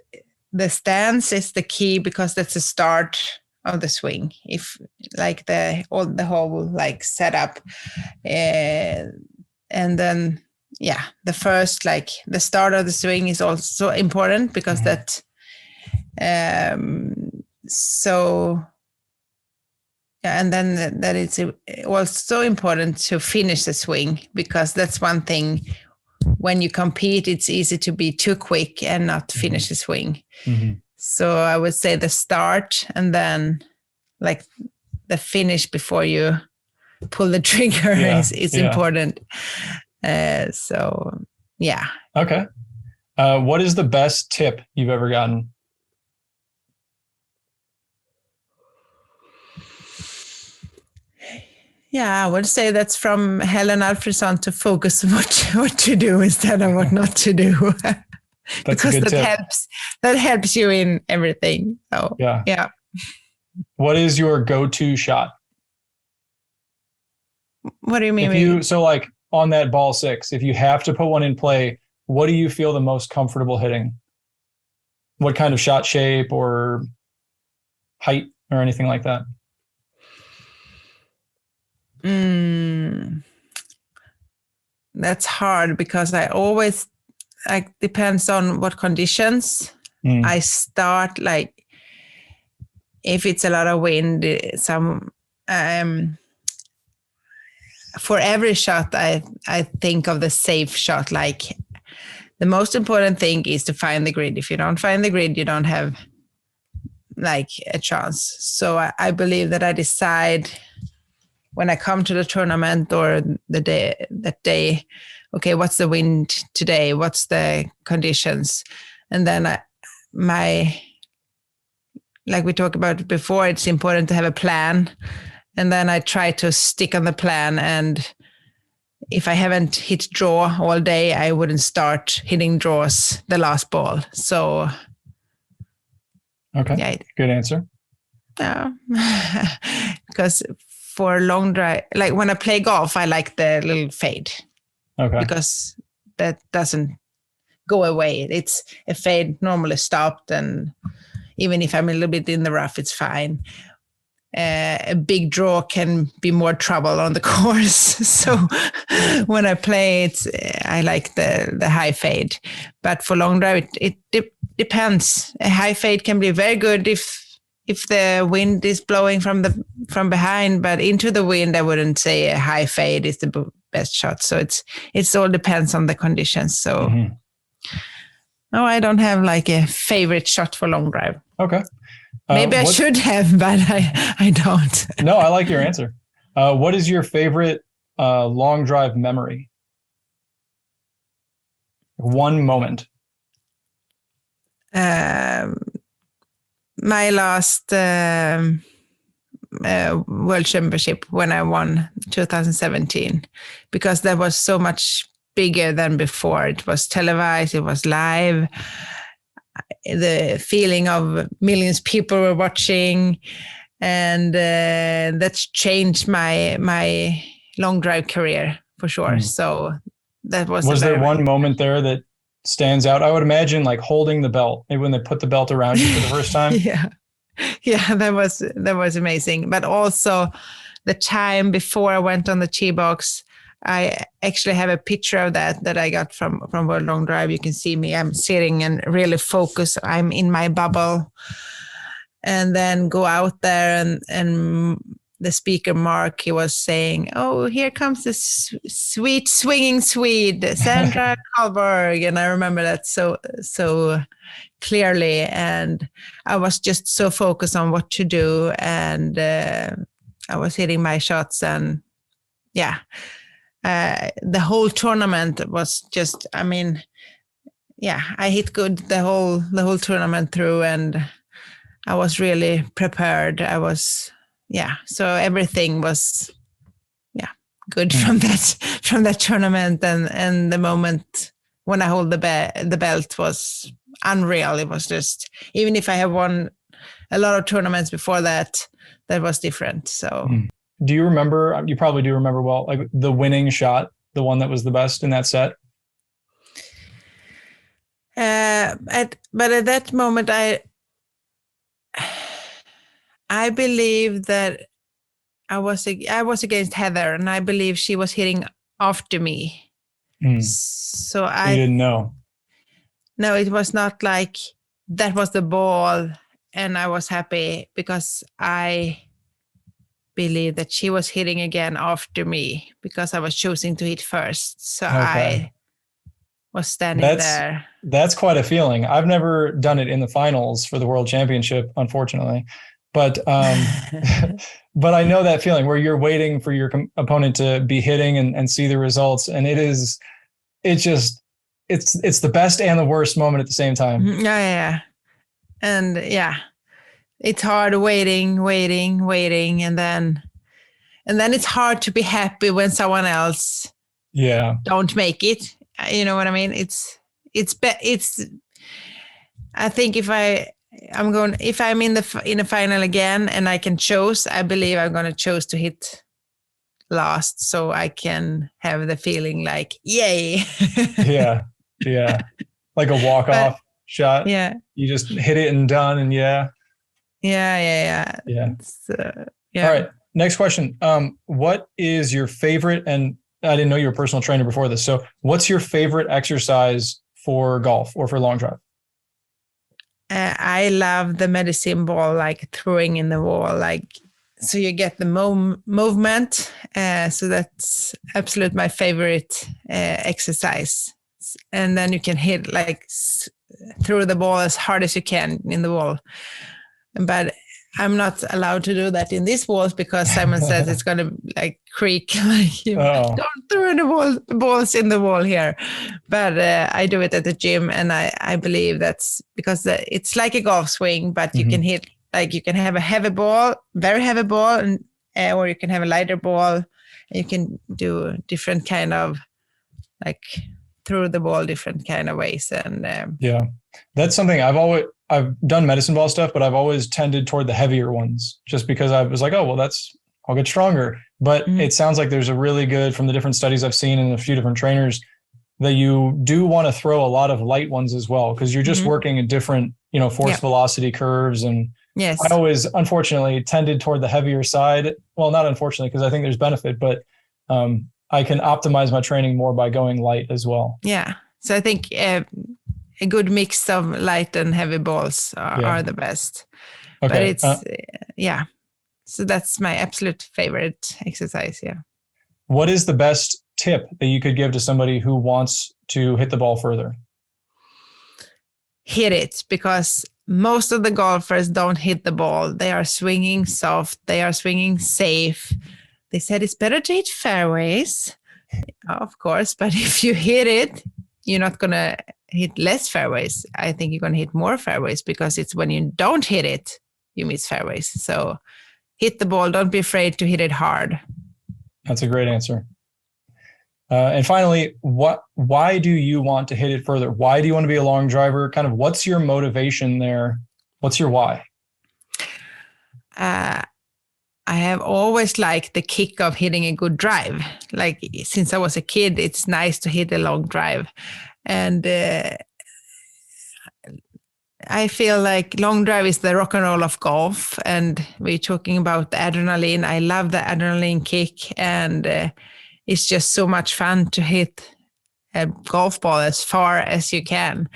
the stance is the key because that's the start of the swing. If like the whole like setup, and then the first, like the start of the swing is also important because that so. Yeah, and then that it's also important to finish the swing, because that's one thing. When you compete, it's easy to be too quick and not finish the swing. So I would say the start and then like the finish before you pull the trigger is important. So, yeah. Okay. What is the best tip you've ever gotten? Yeah, I would say that's from Helen Alfredsson, to focus what to do instead of what not to do. Because that helps you in everything. So yeah. What is your go-to shot? What do you mean? So like on that ball 6, if you have to put one in play, what do you feel the most comfortable hitting? What kind of shot shape or height or anything like that? That's hard because I always, like, depends on what conditions. I start, like, if it's a lot of wind, for every shot, I think of the safe shot. Like, the most important thing is to find the grid. If you don't find the grid, you don't have like a chance. So I believe that I decide when I come to the tournament or that day, okay, what's the wind today? What's the conditions? And then like we talked about before, it's important to have a plan. And then I try to stick on the plan. And if I haven't hit draw all day, I wouldn't start hitting draws the last ball. So, okay, yeah. Good answer. Yeah, because for long drive, like when I play golf, I like the little fade. Okay. Because that doesn't go away. It's a fade normally stopped, and even if I'm a little bit in the rough, it's fine. A big draw can be more trouble on the course. So when I play, I like the high fade. But for long drive, it depends. A high fade can be very good if the wind is blowing from behind, but into the wind, I wouldn't say a high fade is the best shot. So it's all depends on the conditions. So no, I don't have like a favorite shot for long drive. Okay. Maybe I should have, but I don't. No, I like your answer. What is your favorite long drive memory? One moment. My last World Championship when I won 2017, because that was so much bigger than before. It was televised, it was live. The feeling of millions of people were watching, and that's changed my long drive career for sure. So that was there one moment there that stands out? I would imagine like holding the belt, maybe when they put the belt around you for the first time. Yeah, that was amazing. But also the time before I went on the tee box, I actually have a picture of that I got from World Long Drive. You can see me. I'm sitting and really focused. I'm in my bubble, and then go out there and the speaker, Mark, he was saying, "Oh, here comes the sweet swinging Swede, Sandra Carlborg," and I remember that so clearly. And I was just so focused on what to do, and I was hitting my shots, and the whole tournament was just, I mean, I hit good the whole tournament through, and I was really prepared. So everything was good from that tournament, and the moment when I hold the belt was unreal. It was just, even if I have won a lot of tournaments before that was different. So do you remember, you probably do remember well, like the winning shot, the one that was the best in that set? But at that moment, I believe that I was against Heather, and I believe she was hitting after me. So you didn't know. No, it was not like that was the ball, and I was happy because I believe that she was hitting again after me because I was choosing to hit first. So I was standing there. That's quite a feeling. I've never done it in the finals for the World Championship, unfortunately. But but I know that feeling where you're waiting for your opponent to be hitting and see the results. And it's the best and the worst moment at the same time. Yeah. And it's hard waiting. And then it's hard to be happy when someone else don't make it. You know what I mean? I think if I'm in the final again and I can choose, I believe I'm going to choose to hit last, so I can have the feeling like, yay. Yeah. Like a walk-off shot. Yeah. You just hit it and done, and Yeah. All right. Next question. What is your favorite, and I didn't know you were a personal trainer before this, so what's your favorite exercise for golf or for long drive? I love the medicine ball, like throwing in the wall, like, so you get the movement. So that's absolute my favorite exercise. And then you can hit, like, throw the ball as hard as you can in the wall. But I'm not allowed to do that in these walls because Simon says it's going to like creak. Like, don't throw any balls in the wall here. But I do it at the gym, and I believe that's because it's like a golf swing, but you can hit, like, you can have a heavy ball, very heavy ball, and or you can have a lighter ball. And you can do different kind of, like, throw the ball different kind of ways. And that's something I've done medicine ball stuff, but I've always tended toward the heavier ones just because I was like, oh, well, I'll get stronger. But it sounds like there's a really good, from the different studies I've seen and a few different trainers, that you do want to throw a lot of light ones as well, because you're just working in different, force velocity curves. And I always, unfortunately, tended toward the heavier side. Well, not unfortunately, because I think there's benefit, but I can optimize my training more by going light as well. Yeah. So I think a good mix of light and heavy balls are the best. Okay. But it's, so that's my absolute favorite exercise. Yeah. What is the best tip that you could give to somebody who wants to hit the ball further? Hit it, because most of the golfers don't hit the ball. They are swinging soft. They are swinging safe. They said it's better to hit fairways, of course, but if you hit it, you're not going to hit less fairways. I think you're going to hit more fairways, because it's when you don't hit it, you miss fairways. So hit the ball. Don't be afraid to hit it hard. That's a great answer. And finally, why do you want to hit it further? Why do you want to be a long driver? Kind of what's your motivation there? What's your why? I have always liked the kick of hitting a good drive. Like, since I was a kid, it's nice to hit a long drive. And I feel like long drive is the rock and roll of golf. And we're talking about the adrenaline. I love the adrenaline kick. And it's just so much fun to hit a golf ball as far as you can.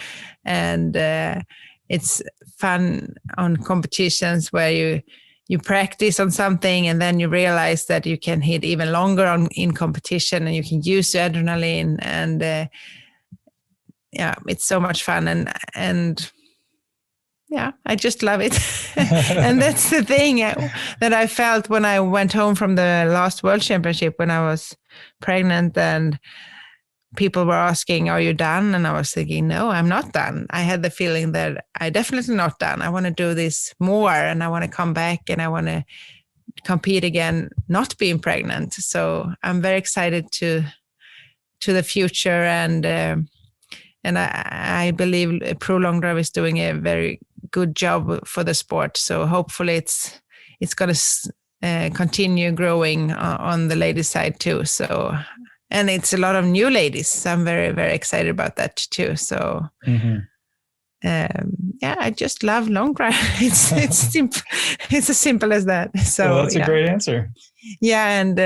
And it's fun on competitions where you practice on something, and then you realize that you can hit even longer in competition, and you can use the adrenaline, and it's so much fun, and I just love it. And that's the thing that I felt when I went home from the last World Championship when I was pregnant, and people were asking, are you done? And I was thinking, no, I'm not done. I had the feeling that I definitely not done. I want to do this more, and I want to come back, and I want to compete again, not being pregnant. So I'm very excited to the future. And I believe Pro Long Drive is doing a very good job for the sport. So hopefully it's going to continue growing on the ladies' side too. So, and it's a lot of new ladies. So I'm very, very excited about that too. So, I just love long drive. It's simple. It's as simple as that. So well, that's a great answer. Yeah, and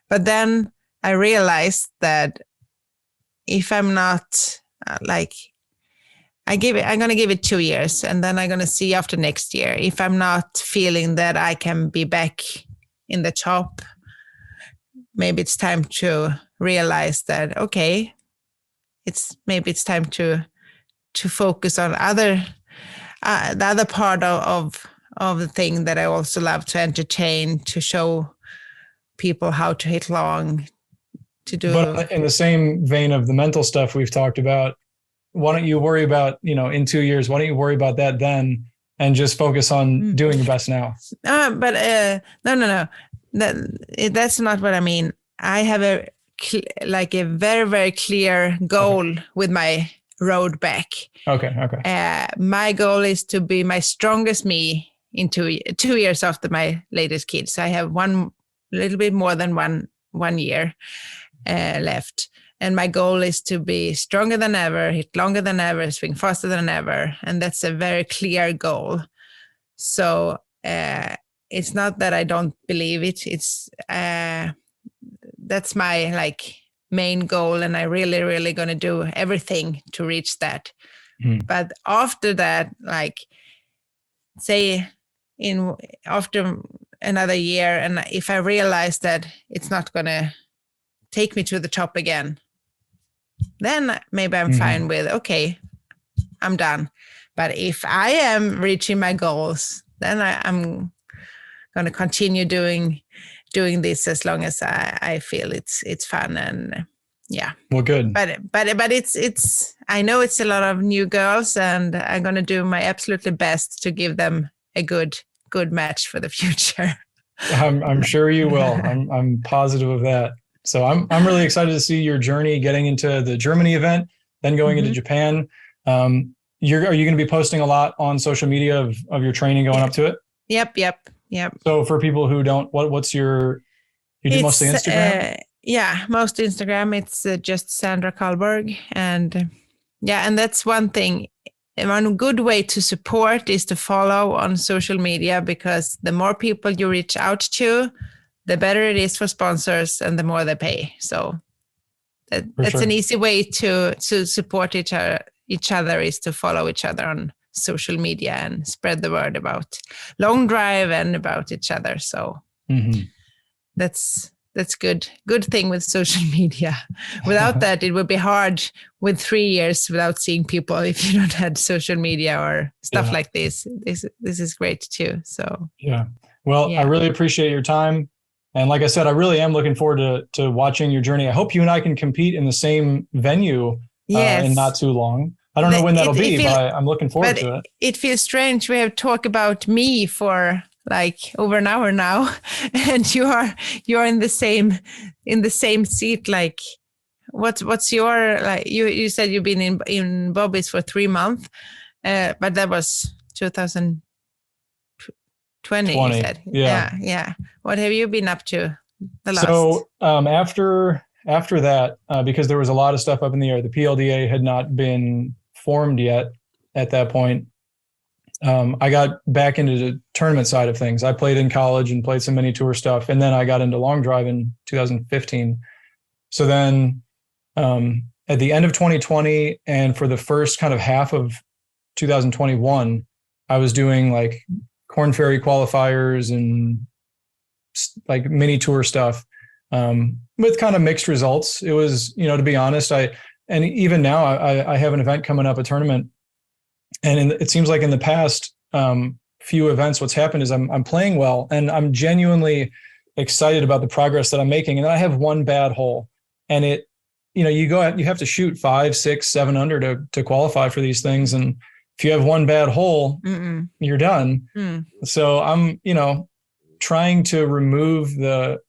but then I realized that if I'm not I'm going to give it 2 years, and then I'm going to see after next year. If I'm not feeling that I can be back in the top, maybe it's time to realize that, okay, maybe it's time to focus on the other part of the thing that I also love to entertain, to show people how to hit long, to do. But in the same vein of the mental stuff we've talked about, why don't you worry about, in 2 years, why don't you worry about that then and just focus on doing your best now? But no. That's not what I mean. I have a very, very clear goal with my road back. Okay. My goal is to be my strongest me in 2 years after my latest kid. So I have a little bit more than one year left. And my goal is to be stronger than ever, hit longer than ever, swing faster than ever. And that's a very clear goal. So it's not that I don't believe it. It's that's my main goal. And I really, really going to do everything to reach that. But after that, say after another year, and if I realize that it's not going to take me to the top again, then maybe I'm fine with, okay, I'm done. But if I am reaching my goals, then I'm going to continue doing this as long as I feel it's fun. And yeah. Well, good. But it's I know it's a lot of new girls, and I'm going to do my absolutely best to give them a good match for the future. I'm sure you will. I'm positive of that. So I'm really excited to see your journey getting into the Germany event, then going into Japan. Are you going to be posting a lot on social media of your training going up to it? Yep. So for people who don't, what's you do mostly Instagram? Most Instagram. It's just Sandra Carlborg. And and that's one thing. One good way to support is to follow on social media, because the more people you reach out to, the better it is for sponsors and the more they pay. So that's an easy way to support each other is to follow each other on social media and spread the word about long drive and about each other. So that's good thing with social media. Without that, it would be hard with 3 years without seeing people if you don't have social media or stuff like this. This is great too. So I really appreciate your time. And like I said, I really am looking forward to watching your journey. I hope you and I can compete in the same venue in not too long. I don't know when that'll be, but I'm looking forward to it. It feels strange. We have talked about me for over an hour now, and you're in the same seat. What's your you said you've been in Bobby's for 3 months, but that was 2020. You said. Yeah. What have you been up to the last? So after that, because there was a lot of stuff up in the air, the PLDA had not been formed yet at that point. I got back into the tournament side of things. I played in college and played some mini tour stuff. And then I got into long drive in 2015. So then at the end of 2020 and for the first kind of half of 2021, I was doing Corn Ferry qualifiers and mini tour stuff with kind of mixed results. It was, to be honest, and even now I have an event coming up, a tournament. And it seems like in the past few events, what's happened is I'm playing well, and I'm genuinely excited about the progress that I'm making. And then I have one bad hole, and it you have to shoot 5, 6, 7 under to qualify for these things. And if you have one bad hole, you're done. So I'm, trying to remove the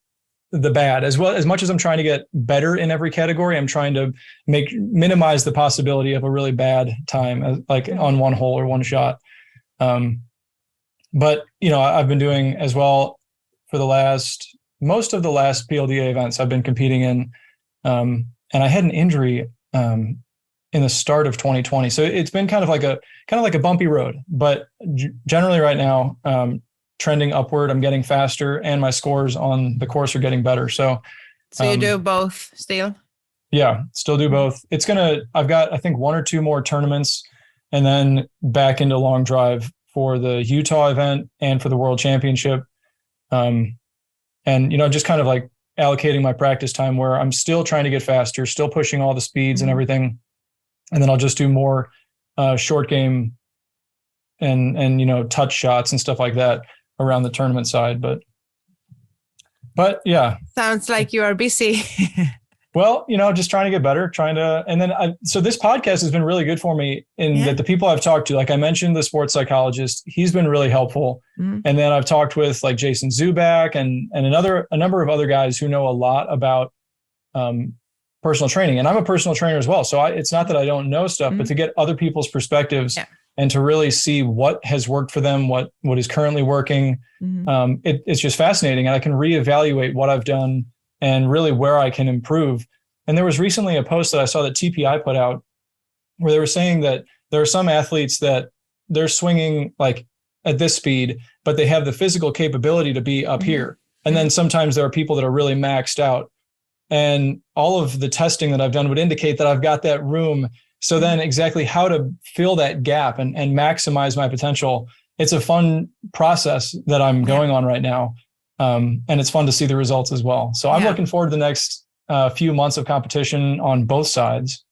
bad as much as I'm trying to get better in every category. I'm trying to minimize the possibility of a really bad time, like on one hole or one shot. But I've been doing as well for most of the last PLDA events I've been competing in. And I had an injury in the start of 2020. So it's been kind of like a bumpy road, but generally right now, trending upward. I'm getting faster and my scores on the course are getting better. So you do both still? Yeah, still do both. I've got, I think 1 or 2 more tournaments and then back into long drive for the Utah event and for the World Championship. And, just kind of like allocating my practice time where I'm still trying to get faster, still pushing all the speeds and everything. And then I'll just do more short game and touch shots and stuff like that around the tournament side. But yeah. Sounds like you are busy. Well, just trying to get better, so this podcast has been really good for me that the people I've talked to, like I mentioned, the sports psychologist, he's been really helpful. And then I've talked with like Jason Zubak and a number of other guys who know a lot about personal training. And I'm a personal trainer as well. So it's not that I don't know stuff, but to get other people's perspectives and to really see what has worked for them, what is currently working. It's just fascinating. And I can reevaluate what I've done and really where I can improve. And there was recently a post that I saw that TPI put out where they were saying that there are some athletes that they're swinging like at this speed, but they have the physical capability to be up here. And then sometimes there are people that are really maxed out. And all of the testing that I've done would indicate that I've got that room. So then exactly how to fill that gap and maximize my potential. It's a fun process that I'm going on right now. And it's fun to see the results as well. So I'm looking forward to the next few months of competition on both sides.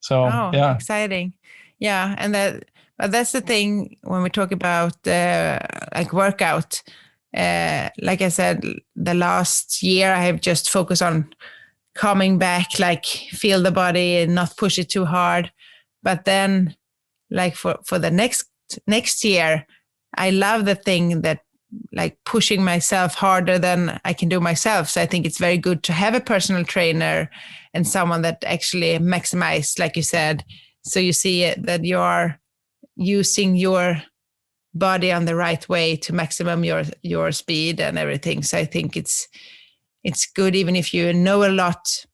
So, exciting. Yeah. And that's the thing when we talk about like workout, like I said, the last year I have just focused on coming back, like feel the body and not push it too hard. But then like for the next year, I love the thing that like pushing myself harder than I can do myself. So I think it's very good to have a personal trainer and someone that actually maximize, like you said. So you see that you are using your body on the right way to maximum your speed and everything. So I think it's good, even if you know a lot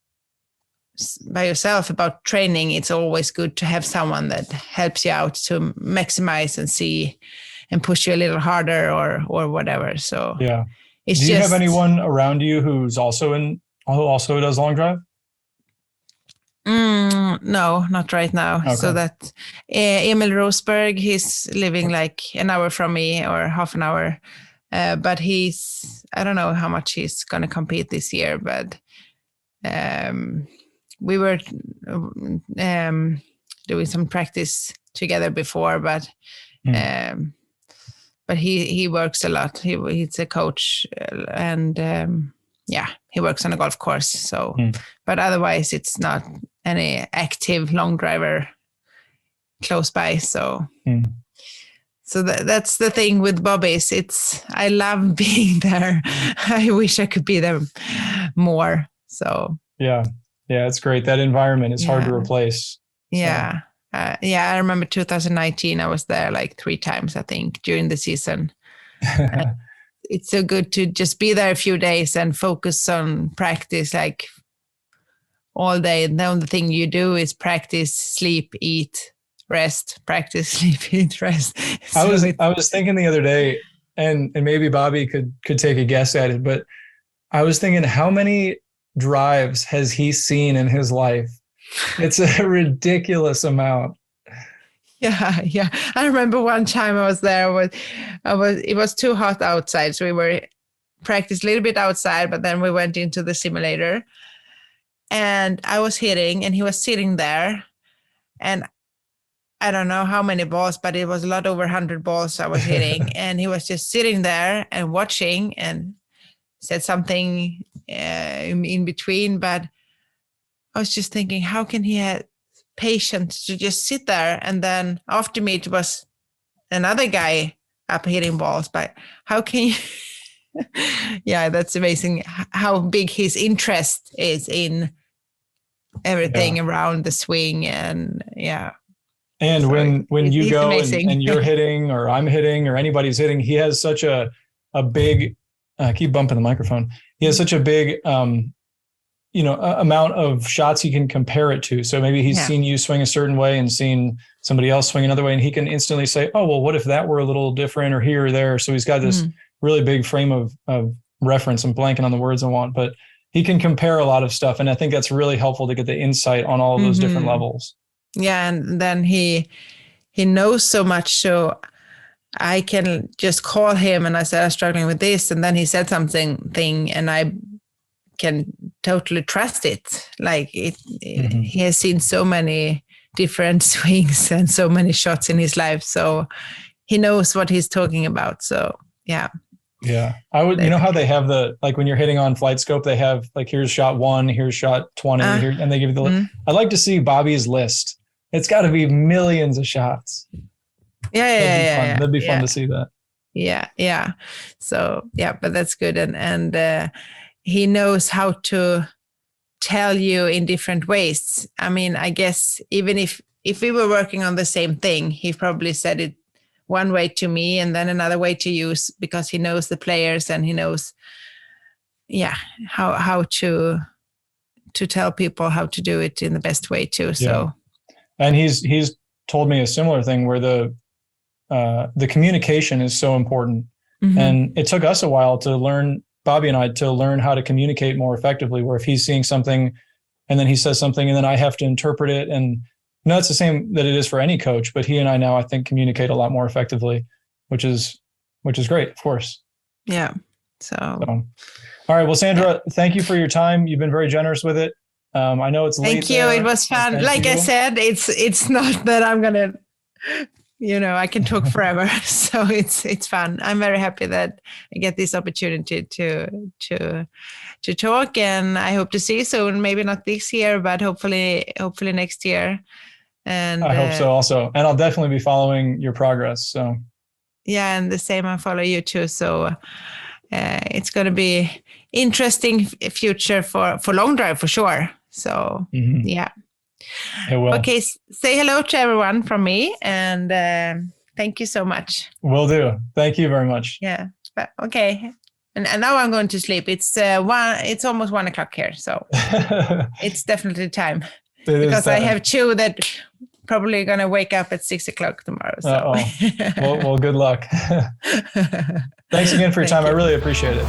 by yourself about training, it's always good to have someone that helps you out to maximize and see and push you a little harder or whatever. So yeah. Do you have anyone around you who's also does long drive? No, not right now. Okay. So that Emil Rosberg, he's living like an hour from me or half an hour. But I don't know how much he's going to compete this year, but we were doing some practice together before, but he works a lot. He's a coach and he works on a golf course. So, but otherwise it's not any active long driver close by. So, so that's the thing with Bobby's. I love being there. I wish I could be there more. So yeah, it's great. That environment is hard to replace. Yeah. So. I remember 2019, I was there like 3 times, I think, during the season. It's so good to just be there a few days and focus on practice like all day. And the only thing you do is practice, sleep, eat, rest, practice, sleep, eat, rest. I was thinking the other day, and maybe Bobby could take a guess at it, but I was thinking, how many drives has he seen in his life? It's a ridiculous amount. Yeah. I remember one time I was there. It was too hot outside, so we were practiced a little bit outside, but then we went into the simulator, and I was hitting, and he was sitting there, and I don't know how many balls, but it was a lot over 100 balls I was hitting, and he was just sitting there and watching, and said something in between, but I was just thinking, how can he have patience to just sit there? And then after me, it was another guy up hitting balls. But how can you? Yeah, that's amazing how big his interest is in everything around the swing. And And so when you go and you're hitting or I'm hitting or anybody's hitting, he has such a big, I keep bumping the microphone. He has such a big, amount of shots he can compare it to. So maybe he's seen you swing a certain way and seen somebody else swing another way, and he can instantly say, oh, well, what if that were a little different or here or there? So he's got this really big frame of reference. I'm blanking on the words I want, but he can compare a lot of stuff. And I think that's really helpful to get the insight on all of those different levels. Yeah. And then he knows so much. So I can just call him and I said, I'm struggling with this. And then he said something and I can totally trust it. Like he has seen so many different swings and so many shots in his life. So he knows what he's talking about. So, yeah. Yeah. I would, how they have like when you're hitting on Flight Scope, they have like, here's shot 1, here's shot 20, and they give you the list. I'd like to see Bobby's list. It's got to be millions of shots. Yeah. That'd be fun to see that. Yeah. So, but that's good. And he knows how to tell you in different ways. I mean, I guess even if we were working on the same thing, he probably said it one way to me and then another way to use, because he knows the players and he knows, how to tell people how to do it in the best way too. So, and he's told me a similar thing where the communication is so important, and it took us a while to learn, Bobby and I, to learn how to communicate more effectively. Where if he's seeing something, and then he says something, and then I have to interpret it, and it's the same that it is for any coach, but he and I now, I think, communicate a lot more effectively, which is great, of course. Yeah. So. All right. Well, Sandra, thank you for your time. You've been very generous with it. I know it's late. Thank you. It was fun. Like I said, it's not that I'm going to, I can talk forever. So it's fun. I'm very happy that I get this opportunity to talk, and I hope to see you soon. Maybe not this year, but hopefully next year. And I hope so also. And I'll definitely be following your progress. So yeah, and the same, I follow you too. So it's going to be interesting future for long drive for sure. So yeah. It will. Okay, say hello to everyone from me, and thank you so much. Will do. Thank you very much. Yeah. Okay. And now I'm going to sleep. It's It's almost 1:00 here, so it's definitely time. Because I have 2 that probably going to wake up at 6:00 tomorrow. So. Well, good luck. Thanks again for your time. I really appreciate it.